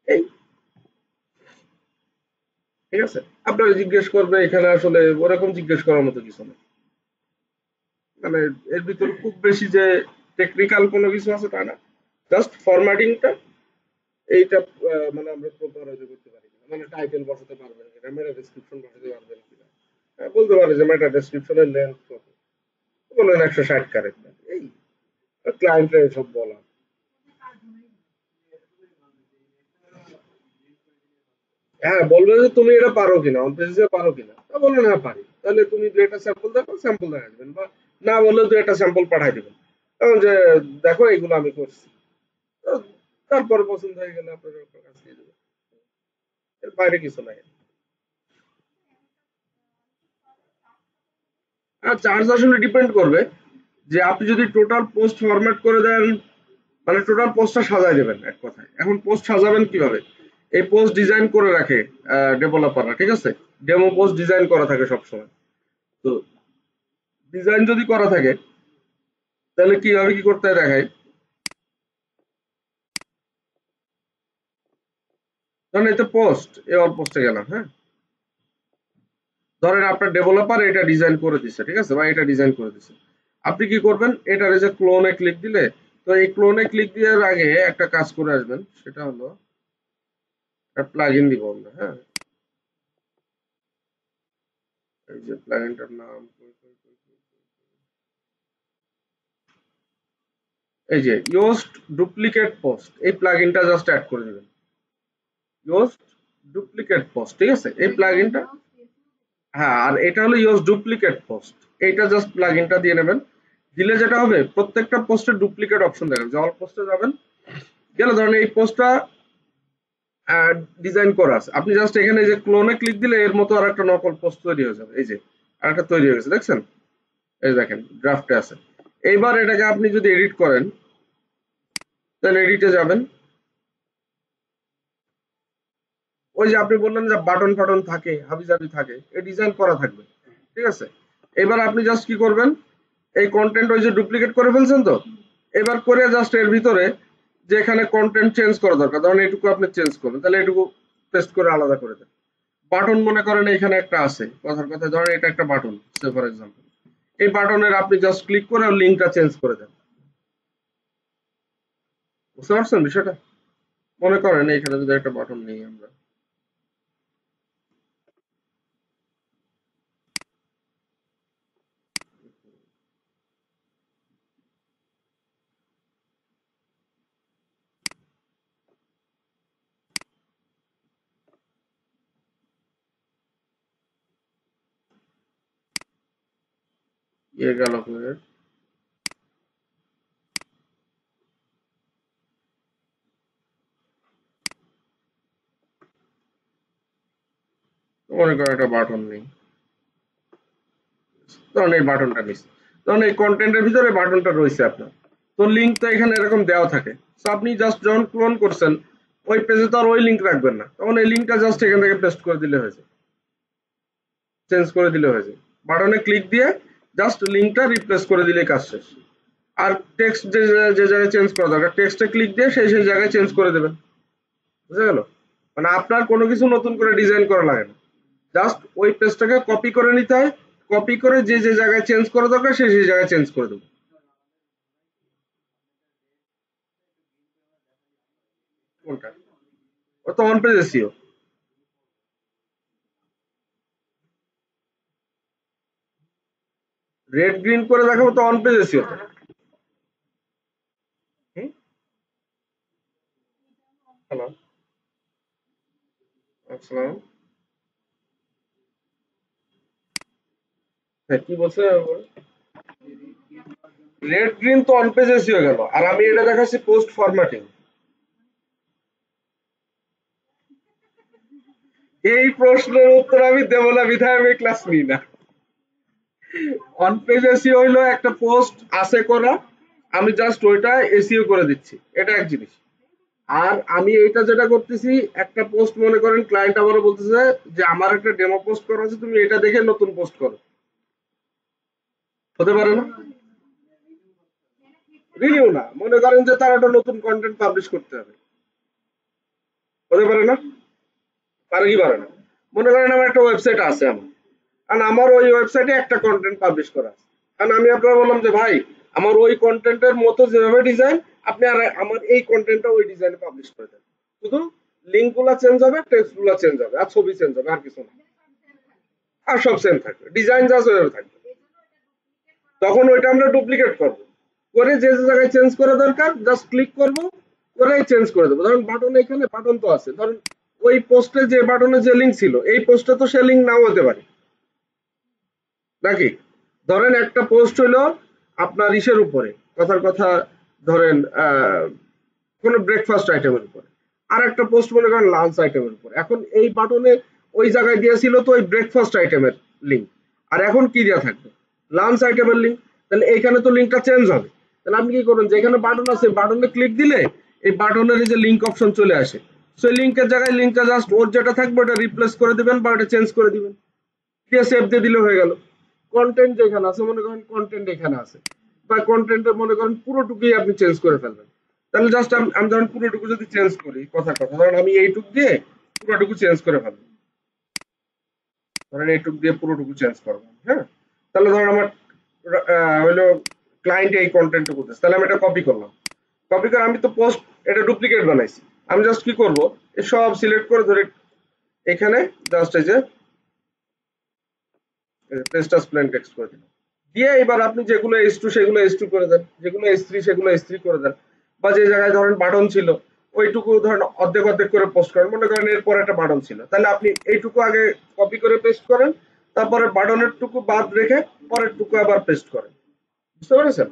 এই, ঠিক আছে? আপনারা জিজ্ঞেস করবে, এখানে আসলে ওরকম জিজ্ঞেস করার মতো কিছু নেই। মানে এর ভিতরে খুব বেশি যে টেকনিক্যাল কোনো কিছু আছে তা না। জাস্ট ফরম্যাটিংটা, এইটা মানে আমরা প্রপার হয়তো করতে পারি কিনা, মানে টাইটেল বসাতে পারবেন কিনা, মেটা ডেসক্রিপশন বসাতে পারবেন কিনা। বলতে পারে যে মেটা ডেসক্রিপশনের লেন্থ কত, বললেন ১৬০ ক্যারেক্টার, এই ক্লায়েন্টের এসব বলা। হ্যাঁ, বলবে যে তুমি এটা পারো কিনা, অন পেজে পারো কিনা। তা বললেন হ্যাঁ পারি, তাহলে তুমি দু একটা স্যাম্পল দেখো, স্যাম্পল দেখা দিবেন, বা না বললেও দু একটা স্যাম্পল পাঠাই দিবেন, কারণ যে দেখো এগুলো আমি করছি। তো তারপরে পছন্দ হয়ে গেলে আপনারা আপনার কাছে দিয়ে দেবেন, এর বাইরে কিছু নাই। আর চার্জ আসলে ডিপেন্ড করবে যে আপনি যদি টোটাল পোস্ট ফরম্যাট করে দেন, মানে টোটাল পোস্টটা সাজায় দেবেন এক কথায়। এখন পোস্ট সাজাবেন কিভাবে? এই পোস্ট ডিজাইন করে রাখে ডেভেলপাররা, ঠিক আছে? ডেমো পোস্ট ডিজাইন করা থাকে সবসময়। তো ডিজাইন যদি করা থাকে, তাহলে কিভাবে কি করতে হয় দেখাই। ধরেন এতে পোস্ট, এই অল পোস্টে গেলাম, হ্যাঁ? ধরেন আপনার ডেভেলপার এটা ডিজাইন করে দিচ্ছে, ঠিক আছে, বা এটা ডিজাইন করে দিচ্ছে। আপনি কি করবেন, এটার এই যে ক্লোনে ক্লিক দিলে, তো এই ক্লোনে ক্লিক দেওয়ার আগে একটা কাজ করে আসবেন, সেটা হলো একটা প্লাগইন দিব আমরা, হ্যাঁ? এই যে প্লাগইনটার নাম, এই যে ইউজড ডুপ্লিকেট পোস্ট, এই প্লাগইনটা জাস্ট অ্যাড করে দিবেন। ইউজড ডুপ্লিকেট পোস্ট, ঠিক আছে, এই প্লাগইনটা। হ্যাঁ, আর এটা হলো ইউজ ডুপ্লিকেট পোস্ট, এইটা জাস্ট প্লাগইনটা দিয়ে নেবেন। দিলে যেটা হবে, প্রত্যেকটা পোস্টের ডুপ্লিকেট অপশন দেখাবে, যে অল পোস্টে যাবেন, গেলে ধরেন এই পোস্টটা ডিজাইন করা আছে, আপনি জাস্ট এখানে এই যে ক্লোনে ক্লিক দিলে এর মতো আর একটা নকল পোস্ট তৈরি হয়ে যাবে। এই যে আরেকটা তৈরি হয়ে গেছে, দেখছেন? এই দেখেন ড্রাফটে আছে। এইবার এটাকে আপনি যদি এডিট করেন, তাহলে এডিটে যাবেন। ওই যে আপনি বললেন যে বাটন ফাটন থাকে, হাবিজাবি থাকে, এই ডিজাইন করা থাকবে, ঠিক আছে? এবার আপনি জাস্ট কি করবেন, এই কন্টেন্ট ওই যে ডুপ্লিকেট করে ফেলছেন তো, এবার করে জাস্ট এর ভিতরে যেখানে কন্টেন্ট চেঞ্জ করা দরকার, ধরেন এটুকু আপনি চেঞ্জ করবেন, তাহলে এটুকু পেস্ট করে আলাদা করে দেন। বাটন মনে করেন এখানে একটা আছে, কথার কথা ধরেন এটা একটা বাটন, সে ফর এক্সাম্পল, এই বাটনের আপনি জাস্ট ক্লিক করে লিঙ্কটা চেঞ্জ করে দেন। বুঝতে পারছেন বিষয়টা? মনে করেন এখানে যদি একটা বাটন নেই আমরা, ইয়ে গেল আপনাদের, মনে করেন একটা বাটন নেই, ধরুন এই বাটনটা নিচ্ছে, ধরুন এই কন্টেন্টের ভিতরে বাটনটা রয়েছে আপনার, তো লিঙ্ক তো এখানে এরকম দেওয়া থাকে। তো আপনি জাস্ট যখন ক্লোন করছেন, ওই পেজে তো আর ওই লিঙ্ক রাখবেন না, তখন এই লিঙ্কটা জাস্ট এখান থেকে পেস্ট করে দিলে হয়েছে, চেঞ্জ করে দিলে হয়েছে। বাটনে ক্লিক দিয়ে জাস্ট লিঙ্কটা রিপ্লেস করে দিলে কাজ শেষ। আর টেক্সট যে যে জায়গায় চেঞ্জ করা দরকার টেক্সটে ক্লিক দিয়ে সেই জায়গায় চেঞ্জ করে দেবেন। বুঝা গেল? মানে আপনার কোনো কিছু নতুন করে ডিজাইন করা লাগে না, জাস্ট ওই পেজটাকে কপি করে নিতে হয়, কপি করে যে জায়গায় চেঞ্জ করা দরকার সেই জায়গায় চেঞ্জ করে দেবো। কোনটা? ও তো on page SEO. Red green করে দেখাবো তো অন পেজ এসিও। হ্যালো, আসসালাম। হ্যাঁ, কি বলছে? রেড গ্রিন তো অন পেজ এসিও গেল, আর আমি এটা দেখাচ্ছি পোস্ট ফরম্যাটিং। এই প্রশ্নের উত্তর আমি দেবো না বিধায় আমি ক্লাস নিই না। অন পেজ এসিও হইলো একটা পোস্ট আছে করা, আমি জাস্ট ওইটা এসিও করে দিচ্ছি, এটা এক জিনিস। আর আমি এইটা যেটা করতেছি, একটা পোস্ট মনে করেন ক্লায়েন্ট আমারও বলতেছে যে আমার একটা ডেমো পোস্ট করা আছে, তুমি এটা দেখে নতুন পোস্ট করো, হতে পারে না? রিনিউ না, মনে করেন যে তার একটা নতুন কন্টেন্ট পাবলিশ করতে হবে, হতে পারে না? পারে কি পারে না? মনে করেন আমার একটা ওয়েবসাইট আছে, আমার ওই ওয়েবসাইটে একটা কন্টেন্ট পাবলিশ করা আছে, কারণ আমি আপনার বললাম যে ভাই আমার ওই কন্টেন্টের মতো যেভাবে ডিজাইন, আপনি আর আমার এই কন্টেন্টটা ওই ডিজাইনে পাবলিশ করে দেন, শুধু লিঙ্ক গুলা চেঞ্জ হবে, টেক্সট গুলা চেঞ্জ হবে, আর ছবি চেঞ্জ হবে, আর কিছু না। আর সব সেম থাকবে, ডিজাইন জাস্ট ওইভাবে থাকবে। তখন ওইটা আমরা ডুপ্লিকেট করব, করে যে জায়গায় চেঞ্জ করা দরকার জাস্ট ক্লিক করব, করে চেঞ্জ করে দেবো। ধরুন বাটন, এখানে বাটন তো আছে, ধরুন ওই পোস্টে যে বাটনে যে লিঙ্ক ছিল এই পোস্টে তো সে লিঙ্ক নাও হতে পারে নাকি? ধরেন একটা পোস্ট হইলো আপনার ইসের উপরে, কথার কথা ধরেন কোনো ব্রেকফাস্ট আইটেমের উপরে, আর একটা পোস্ট মনে করেন লাঞ্চ আইটেমের উপরে। এখন এই বাটনে ওই জায়গায় দিয়েছিল তো ওই ব্রেকফাস্ট আইটেমের লিঙ্ক, আর এখন কি দেওয়া থাকবে? লাঞ্চ আইটেমের লিঙ্ক। তাহলে এইখানে তো লিঙ্কটা চেঞ্জ হবে। তাহলে আপনি কি করবেন, যেখানে বাটন আছে বাটনে ক্লিক দিলে এই বাটনের যে লিঙ্ক অপশন চলে আসে, সেই লিঙ্কের জায়গায় লিঙ্কটা জাস্ট ওর যেটা থাকবে ওটা রিপ্লেস করে দিবেন বা ওটা চেঞ্জ করে দিবেন, দিয়ে সেভ দিয়ে দিলে হয়ে গেল। কন্টেন্ট যেখানে আছে, মনে করেন কন্টেন্ট এখানে আছে, বা কন্টেন্টের মনে করেন পুরোটুকুই আপনি চেঞ্জ করে ফেলবেন। তাহলে জাস্ট আমি ধরেন পুরোটুকু যদি চেঞ্জ করি, কথা ধরেন আমি এইটুক দিয়ে পুরোটুকু চেঞ্জ করে ফেলবো, ধরেন এইটুক দিয়ে পুরোটুকু চেঞ্জ করবো, হ্যাঁ। তাহলে ধরেন আমার হলো ক্লায়েন্ট এই কন্টেন্ট করতেছে, তাহলে আমি এটা কপি করলাম, কপি করে আমি তো পোস্ট এটা ডুপ্লিকেট বানাইছি। আমি জাস্ট কি করব, সব সিলেক্ট করে ধরে এখানে জাস্ট এই যে পেজটা প্লেন টেক্সট করে দিলাম, দিয়ে এবার আপনি যেগুলো S2 সেগুলো S2 করে দেন, যেগুলো S3 সেগুলো S3 করে দেন, বা যে জায়গায় ধরেন বাটন ছিল ওইটুকু ধরেন অর্ধেক অর্ধেক করে পোস্ট করেন। মনে করেন এরপর একটা বাটন ছিল, তাহলে আপনি এইটুকু আগে কপি করে পেস্ট করেন, তারপরে বাটনের টুকু বাদ রেখে পরের টুকু আবার পেস্ট করেন। বুঝতে পেরেছেন?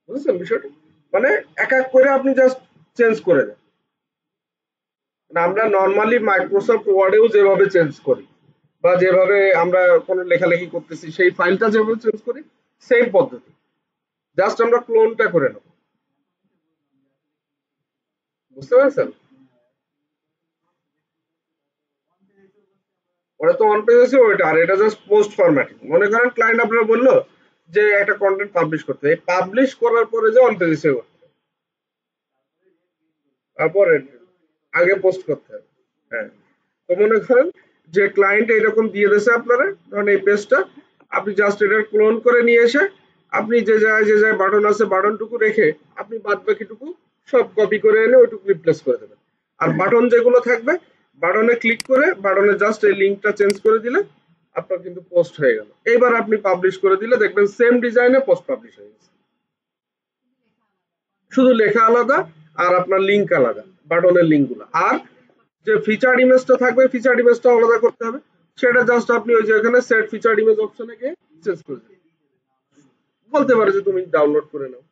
বুঝেছেন বিষয়টা? মানে এক এক করে আপনি জাস্ট চেঞ্জ করে দেন। মানে আমরা নর্মালি মাইক্রোসফট ওয়ার্ডেও যেভাবে চেঞ্জ করি, বা যেভাবে আমরা কোনো লেখালেখি করতেছি সেই ফাইলটা যেভাবে চেঞ্জ করি, সেম পদ্ধতি, জাস্ট আমরা ক্লোনটা করে নেব। বুঝতে পারছেন? ওটা তো অন পেজ আছে ওইটা, আর এটা জাস্ট পোস্ট ফরম্যাটিং। মনে করেন ক্লায়েন্ট আপনার বললো যে একটা কন্টেন্ট পাবলিশ করতে, এই পাবলিশ করার পরে যে অন পেজ এসে তারপরে আগে পোস্ট করতে হবে। হ্যাঁ, তো মনে করেন যে ক্লায়েন্ট এরকম দিয়ে দিয়েছে আপনারা, ধরেন এই পেজটা আপনি জাস্ট এটা ক্লোন করে নিয়ে এসে আপনি যে জায়গায় বাটন আছে বাটনটুকু রেখে আপনি বাদ বাকিটুকু সব কপি করে এনে ওইটুকু রিপ্লেস করে দেবেন। আর বাটন যেগুলো থাকবে বাটনে ক্লিক করে বাটনে জাস্ট এই লিঙ্কটা চেঞ্জ করে দিলে আপনার কিন্তু পোস্ট হয়ে গেল। এইবার আপনি পাবলিশ করে দিলে দেখবেন সেম ডিজাইনে পোস্ট পাবলিশ হয়ে গেছে, শুধু লেখা আলাদা আর আপনার লিঙ্ক আলাদা, বাটনের লিঙ্ক গুলো। আর যে ফিচার্ড ইমেজটা থাকবে ফিচার্ড ইমেজটা আলাদা করতে হবে, সেটা জাস্ট আপনি ওই যে এখানে সেট ফিচার্ড ইমেজ অপশনে গিয়ে চেঞ্জ করে দেবেন। বলতে পারে যে তুমি ডাউনলোড করে নাও।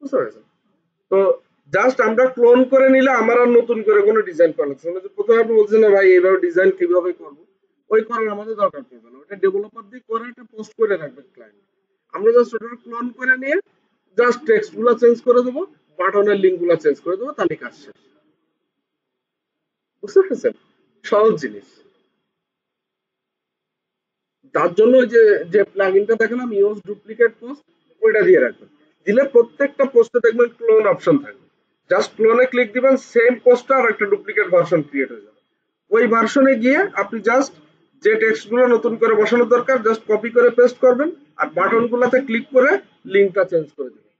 বুঝতে পেরেছেন? তো জাস্ট আমরা ক্লোন করে নিলে আমার আর নতুন করে কোনো ডিজাইন করা লাগছে না। যে প্রথমে আপনি বলছেন না ভাই এইভাবে ডিজাইন কিভাবে করবো, ওই করার আমাদের দরকার পড়বে না, ওটা ডেভেলপার দিয়ে করে একটা পোস্ট করে রাখবে ক্লায়েন্ট। আমরা জাস্ট ওটা ক্লোন করে নিয়ে জাস্ট টেক্সট গুলা চেঞ্জ করে দেবো, বাটনের লিঙ্ক গুলা চেঞ্জ করে দেবো, তাহলে কাজ শেষ। বুঝতে পেরেছেন? সহজ জিনিস। তার জন্য ওই যে যে প্লাগইনটা দেখালাম ইউজ ডুপ্লিকেট পোস্ট, ওইটা দিয়ে রাখবেন। দিলে প্রত্যেকটা পোস্টে দেখবেন ক্লোন অপশন থাকবে। জাস্ট ক্লোনে ক্লিক দিবেন, সেম পোস্টটা আর একটা ডুপ্লিকেট ভার্সন ক্রিয়েট হয়ে যাবে। ওই ভার্সনে গিয়ে আপনি জাস্ট যে টেক্সট গুলো নতুন করে বসানোর দরকার জাস্ট কপি করে পেস্ট করবেন, আর বাটন গুলাতে ক্লিক করে লিঙ্কটা চেঞ্জ করে দিবেন।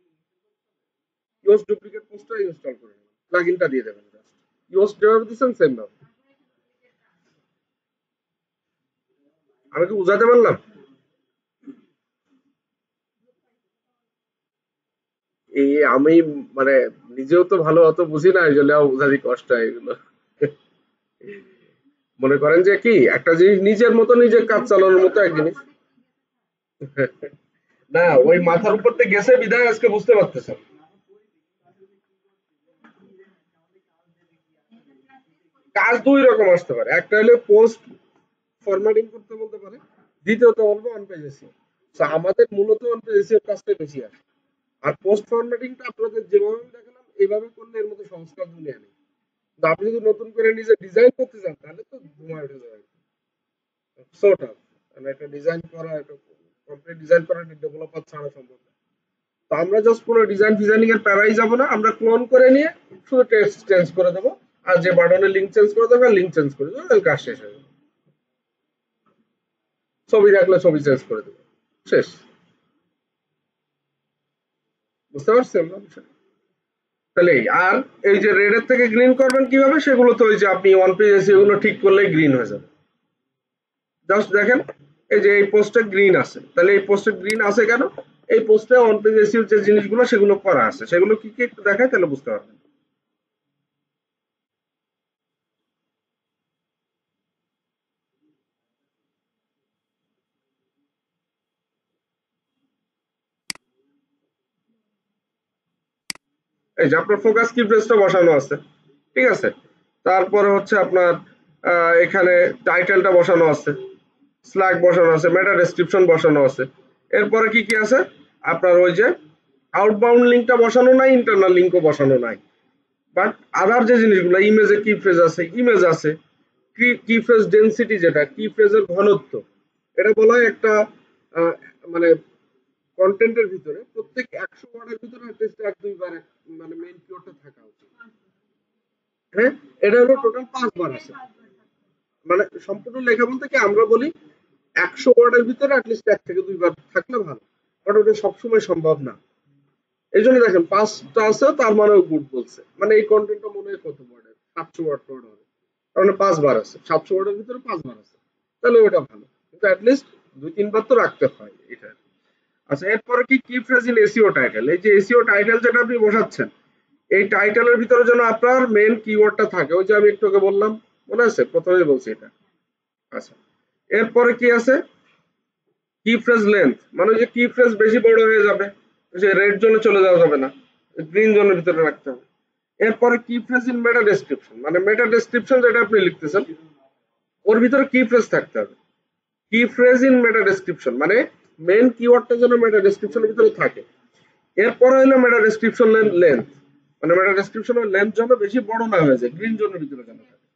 ইউজ ডুপ্লিকেট পোস্টটা ইনস্টল করে নেবেন, প্লাগইনটা দিয়ে দেবেন। জাস্ট ইউজ যেভাবে দিচ্ছেন সেম ভাবে। আমি কি বুঝাতে পারলাম? এই আমি মানে নিজেও তো ভালো অত বুঝি না, এই জন্য আমার বোঝারই কষ্ট হয় এগুলো। মনে করেন যে কি একটা জিনিস নিজের মতো নিজের কাজ চালানোর মতো এক জিনিস। না, ওই মাথার উপর থেকে গেছে বিধায় আজকে বুঝতে পারতেছেন। কাজ দুই রকম আসতে পারে, একটা হলো পোস্ট ফরম্যাটিং করতে বলতে পারে, দ্বিতীয়ত বলবো অন পেজ এসিও। তো আমাদের মূলত অন পেজ এসিও কাজটা বেশি আসে। আর পোস্ট ফরম্যাটিংটা আপনাদের যেভাবে আমি দেখালাম এইভাবে করলে এর মতো সহজ কাজ দুনিয়া নেই। কিন্তু আপনি যদি নতুন করে নিজে ডিজাইন করতে চান তাহলে তো ধোঁয়া উঠে যাবে। সো টাফ, মানে একটা ডিজাইন করা, একটা কমপ্লিট ডিজাইন করা ডেভেলপার ছাড়া সম্ভব না। তো আমরা জাস্ট কোনো ডিজাইন ডিজাইনিং এর প্যারাই যাবো না, আমরা ক্লোন করে নিয়ে শুধু টেক্সট চেঞ্জ করে দেবো। আর যে বাটনের লিঙ্ক চেঞ্জ করে দেবে লিঙ্ক চেঞ্জ করে দেবো, কাজ শেষ হয়ে যাবে। ছবি রাখলে ছবি চেঞ্জ করে দেবো, শেষ। বুঝতে পারছেন না বিষয়টা? তাহলে আর এই যে রেডের থেকে গ্রিন করবেন কিভাবে, সেগুলো তো ওই যে আপনি ওয়ান পেজ এগুলো ঠিক করলেই গ্রিন হয়ে যাবে। জাস্ট দেখেন এই যে এই পোস্টে গ্রিন আছে, তাহলে এই পোস্টে গ্রিন আছে কেন? এই পোস্টে অন পেজ এসিও যে জিনিসগুলো সেগুলো করা আছে, সেগুলো কি কি একটু দেখায় তাহলে বুঝতে পারবেন। এই যে আপনার ফোকাস কি ফ্রেজটা বসানো আছে, ঠিক আছে। তারপরে হচ্ছে আপনার এখানে টাইটেলটা বসানো আছে, স্ল্যাগ বসানো আছে, মেটা ডেসক্রিপশন বসানো আছে। এরপরে কি কি আছে আপনার ওই যে আউটবাউন্ড লিঙ্কটা বসানো নাই, ইন্টারনাল লিঙ্কও বসানো নাই। বাট আদার যে জিনিসগুলো ইমেজে কি ফ্রেজ আছে, ইমেজ আছে, কি ফ্রেজ ডেনসিটি, যেটা কি ফ্রেজের ঘনত্ব, এটা বলা হয় একটা আহ, মানে কন্টেন্টের ভিতরে প্রত্যেক 100 ওয়ার্ডের ভিতরে অ্যাটলিস্ট এক দুইবার মানে মেইন কিওয়ার্ডটা থাকা উচিত। হ্যাঁ, এটা হলো টোটাল 5 বার আছে। মানে সম্পূর্ণ লেখা বলতে কি আমরা বলি 100 ওয়ার্ডের ভিতরে অ্যাটলিস্ট 1 থেকে 2 বার থাকলে ভালো, বাট ওটা সবসময় সম্ভব না। এই জন্য দেখেন 5টা আছে তার মানেও গুড বলছে, মানে এই কন্টেন্টটা মনে হয় কত ওয়ার্ডের, 700 ওয়ার্ড টওয়ার্ড হবে, তার মানে 5 বার আছে, 700 ওয়ার্ডের ভিতরে 5 বার আছে, তাহলে ওটা ভালো। কিন্তু অ্যাটলিস্ট 2-3 বার তো রাখতে হয় এটা। আচ্ছা, এরপরে কি কি ফ্রেজ ইন এসইও টাইটেল, এই যে এসইও টাইটেল যেটা আপনি বসাচ্ছেন, এই টাইটেলের ভিতরে যেন আপনার মেইন কিওয়ার্ডটা থাকে, ওই যে আমি একটু আগে বললাম, মনে আছে প্রথমেই বলছি এটা। আচ্ছা, এরপরে কি আছে কি ফ্রেজ লেন্থ, মানে ওই যে কি ফ্রেজ বেশি বড় হয়ে যাবে, ওই যে রেড জোনে চলে যাওয়া যাবে না, গ্রিন জোনের ভিতরে রাখতে হবে। এরপরে কি ফ্রেজ ইন মেটা ডেসক্রিপশন, মানে মেটা ডেসক্রিপশন যেটা আপনি লিখতেছেন ওর ভিতরে কি ফ্রেজ থাকতে হবে। কি ফ্রেজ ইন মেটা ডেসক্রিপশন মানে মেইন কিওয়ার্ডটা যেন মেটা ডেসক্রিপশনের ভিতরে থাকে। এরপরে হলো মেটা ডেসক্রিপশন লেন্থ, মানে মেটা ডেসক্রিপশনের লেন্থ যেন বেশি বড় না হয়ে যায়, গ্রিন জোনের ভিতরে যেন থাকে।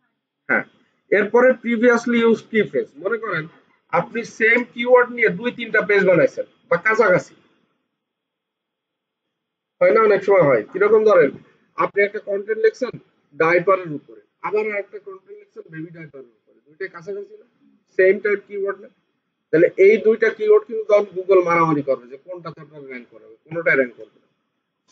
হ্যাঁ, এরপরে প্রিভিয়াসলি ইউজ কি ফ্রেজ, মনে করেন আপনি সেম কিওয়ার্ড নিয়ে 2-3টা পেজ বানাইছেন বা কাছাকাছি, হয় না অনেক সময় হয় কিরকম, ধরেন আপনি একটা কন্টেন্ট লিখছেন ডাইপারের উপরে, আবার একটা কন্টেন্ট লিখছেন বেবি ডাইপারের উপরে, দুইটা কাছাকাছি না, সেম টাইপ কিওয়ার্ড না? তাহলে এই দুইটা কিওয়ার্ড কিন্তু তখন গুগল মারামারি করবে যে কোনটাতে আপনার র্যাঙ্ক করবে, কোনটায় র্যাঙ্ক করবে না।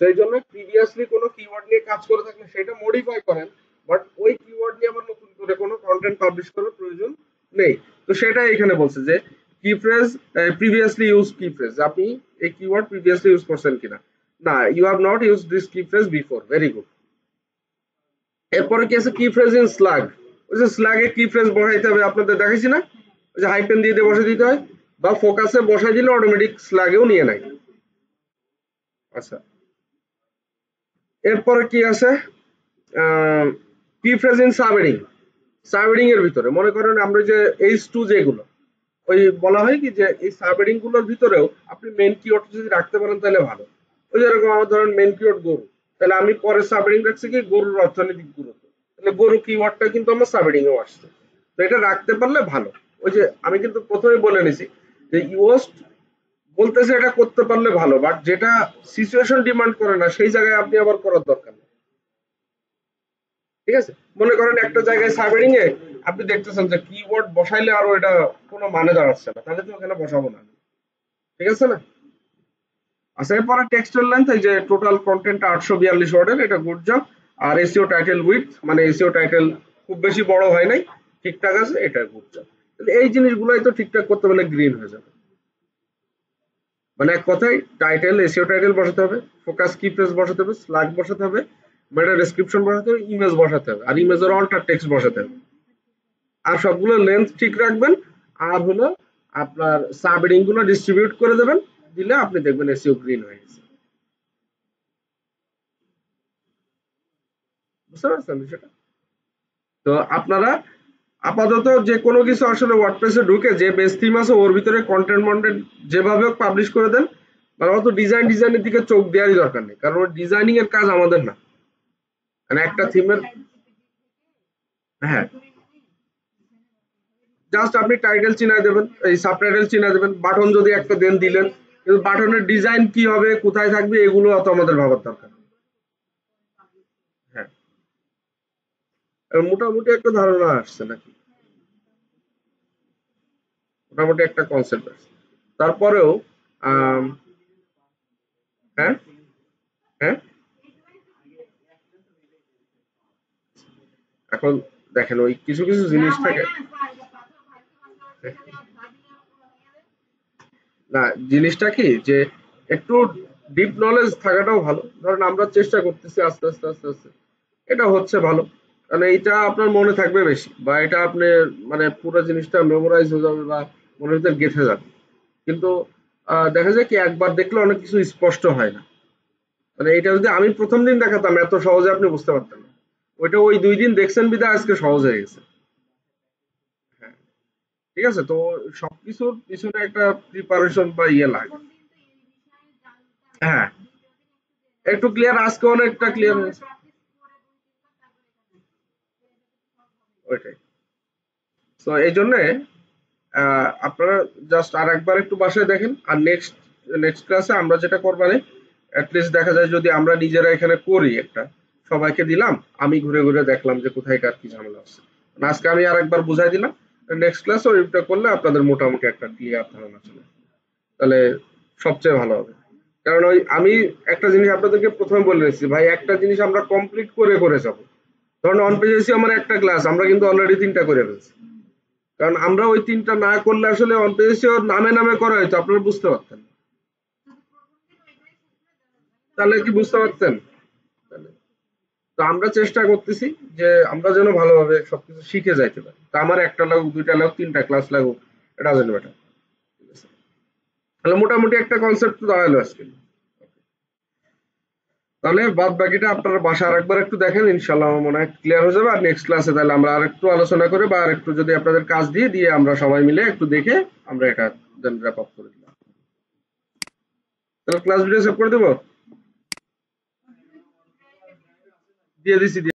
সেই জন্য প্রিভিয়াসলি কোনো কিওয়ার্ড নিয়ে কাজ করে থাকলে সেটা মডিফাই করেন, বাট ওই কিওয়ার্ড নিয়ে আবার নতুন করে কোনো কন্টেন্ট পাবলিশ করার প্রয়োজন নেই। তো সেটাই এখানে বলছে যে key phrase previously use key phrase, আপনি এই কিওয়ার্ড প্রিভিয়াসলি ইউজ করছেন কিনা, না you have not use this key phrase before, very good. এরপরে কি আছে কি ফ্রেজ ইন স্ল্যাগ, ওই যে স্ল্যাগে কি ফ্রেজ বসাইতে হবে আপনাদের দেখাইছি না, ওই যে হাইপেন দিয়ে দিয়ে বসে দিতে হয়, বা ফোকাসে বসাই দিলে অটোমেটিক স্ল্যাগেও নিয়ে নেয়। আচ্ছা, এরপরে কি আছে কি ফ্রেজ ইন সাবহেডিং, সাবহেডিং এর ভিতরে মনে করেন আমরা যে H2 যেগুলো ওই বলা হয় কি যে এই সাবহেডিং গুলোর ভিতরেও আপনি মেন কিওয়ার্ড যদি রাখতে পারেন তাহলে ভালো। ওই যেরকম আমার ধরেন মেন কিওয়ার্ড গরু, তাহলে আমি পরে সাবহেডিং রাখছি কি গরুর অর্থনৈতিক গুরুত্ব, তাহলে গরু কিওয়ার্ডটা কিন্তু আমার সাবহেডিং এও আসছে। তো এটা রাখতে পারলে ভালো। ওই যে আমি কিন্তু প্রথমেই বলে নিছি যে ইউএসট বলতেছে এটা করতে পারলে ভালো, বাট যেটা সিচুয়েশন ডিমান্ড করে না সেই জায়গায় আপনি আবার করার দরকার নেই। ঠিক আছে, মনে করেন একটা জায়গায় সাবহেডিং এ আপনি দেখতেছেন যে কিওয়ার্ড বসাইলে আরো এটা কোনো মানে দাঁড়াচ্ছে না, তাহলে তো ওখানে বসাবো না। ঠিক আছে না? আচ্ছা, এরপরে টেক্সটের লেন্থ, এই যে টোটাল কন্টেন্ট 842 ওয়ার্ডের, এটা গুড জব। আর এসইও টাইটেল উইথ, মানে এসইও টাইটেল খুব বেশি বড় হয় নাই, ঠিকঠাক আছে, এটা গুড জব। এই জিনিসগুলোই তো ঠিকঠাক করতে পারলে গ্রিন হয়ে যাবে। মানে এক কথায় টাইটেল, এসইও টাইটেল বসাতে হবে, ফোকাস কি ফ্রেজ বসাতে হবে, স্ল্যাগ বসাতে হবে, মেটা ডেসক্রিপশন বসাতে হবে, ইমেজ বসাতে হবে, আর ইমেজের অল্টার টেক্সট বসাতে হবে। আর সবগুলো লেন্থ ঠিক রাখবেন। আর হলো আপনার সাব হেডিং গুলো ডিস্ট্রিবিউট করে দেবেন, দিলে আপনি দেখবেন এসইও গ্রিন হয়ে গেছে। বুঝতে পারছেন বিষয়টা? তো আপনারা আপাতত যে কোনো কিছু আসলে ওয়ার্ডপ্রেসে ঢুকে যে বেস থিম আছে ওর ভিতরে কন্টেন্ট মন্টেন্ট যেভাবে পাবলিশ করে দেন। মানে অত ডিজাইনের দিকে চোখ দেওয়ারই দরকার নেই, কারণ ডিজাইনিং এর কাজ আমাদের না। মানে একটা থিমের, হ্যাঁ, জাস্ট আপনি টাইটেল চিনায় দেবেন, এই সাবটাইটেল চিনায় দেবেন, বাটন যদি একটা দেন দিলেন, কিন্তু বাটনের ডিজাইন কি হবে, কোথায় থাকবে, এগুলো অত আমাদের ভাবার দরকার নেই। হ্যাঁ, মোটামুটি একটা ধারণা আসছে নাকি? মোটামুটি একটা কনসেপ্ট আসছে। তারপরেও আম, হ্যাঁ, হ্যাঁ, এখন দেখেন ওই কিছু কিছু জিনিস থাকে। না, জিনিসটা কি যে একটু ডিপ নলেজ থাকাটাও ভালো। ধরেন আমরা চেষ্টা করতেছি আস্তে আস্তে আস্তে আস্তে, এটা হচ্ছে ভালো, কারণ এইটা আপনার মনে থাকবে বেশি, বা এটা আপনি মানে পুরো জিনিসটা মেমোরাইজ হয়ে যাবে বা মনের ভিতরে গেঁথে যাবে। কিন্তু দেখা যায় কি একবার দেখলে অনেক কিছু স্পষ্ট হয় না। মানে এটা যদি আমি প্রথম দিন দেখাতাম এত সহজে আপনি বুঝতে পারতেন না। ওইটা ওই ২ দিন দেখছেন বিধায় আজকে সহজ হয়ে গেছে। হ্যাঁ, ঠিক আছে? তো সবকিছুর পিছনে একটা প্রিপারেশন বা ইয়ে লাগে। হ্যাঁ, একটু ক্লিয়ার, আজকে অনেকটা ক্লিয়ার হয়েছে। ওইটাই। তো এই জন্য আপনারা জাস্ট আর একবার একটু বাসায় দেখেন, আর নেক্সট নেক্সট ক্লাসে আমরা যেটা করবানে অ্যাটলিস্ট দেখা যায় যদি আমরা নিজেরা এখানে করি একটা, সবাইকে দিলাম, আমি ঘুরে ঘুরে দেখলাম যে কোথায় কার কি ঝামেলা আছে। মানে আজকে আমি আর একবার বুঝাই দিলাম, নেক্সট ক্লাসে ওইটা করলে আপনাদের মোটামুটি একটা ক্লিয়ার ধারণা চলে আসবে। তাহলে সবচেয়ে ভালো হবে। কারণ ওই আমি একটা জিনিস আপনাদেরকে প্রথমে বলে রেখেছি ভাই, একটা জিনিস আমরা কমপ্লিট করে করে যাব। ধরুন অন পেজ এসে আমার একটা ক্লাস, আমরা কিন্তু অলরেডি ৩টা করে ফেলছি। কারণ আমরা ওই ৩টা না করলে আসলে অন পেজ এসে নামে নামে করা হয়তো আপনারা বুঝতে পারতেন। তাহলে কি বুঝতে পারতেন? তাহলে তো আমরা চেষ্টা করতেছি যে আমরা যেন ভালোভাবে সবকিছু শিখে যাইতে পারি। তা আমার একটা লাগুক, ২টা লাগুক, ৩টা ক্লাস লাগুক, এটা ডাজন্ট ম্যাটার। ঠিক আছে? তাহলে মোটামুটি একটা কনসেপ্ট তো দাঁড়ালো আজকে। তাহলে বাদ বাকিটা আপনারা বাসায় আরেকবার একটু দেখেন, ইনশাল্লাহ আমার মনে হয় ক্লিয়ার হয়ে যাবে। আর নেক্সট ক্লাসে তাহলে আমরা আরেকটু আলোচনা করে বা আরেকটু যদি আপনাদের কাজ দিয়ে দিয়ে আমরা সবাই মিলে একটু দেখে আমরা এটা দেন র্যাপ আপ করে দিলাম। তাহলে ক্লাস ভিডিও সেভ করে দেবো, দিয়ে দিছি।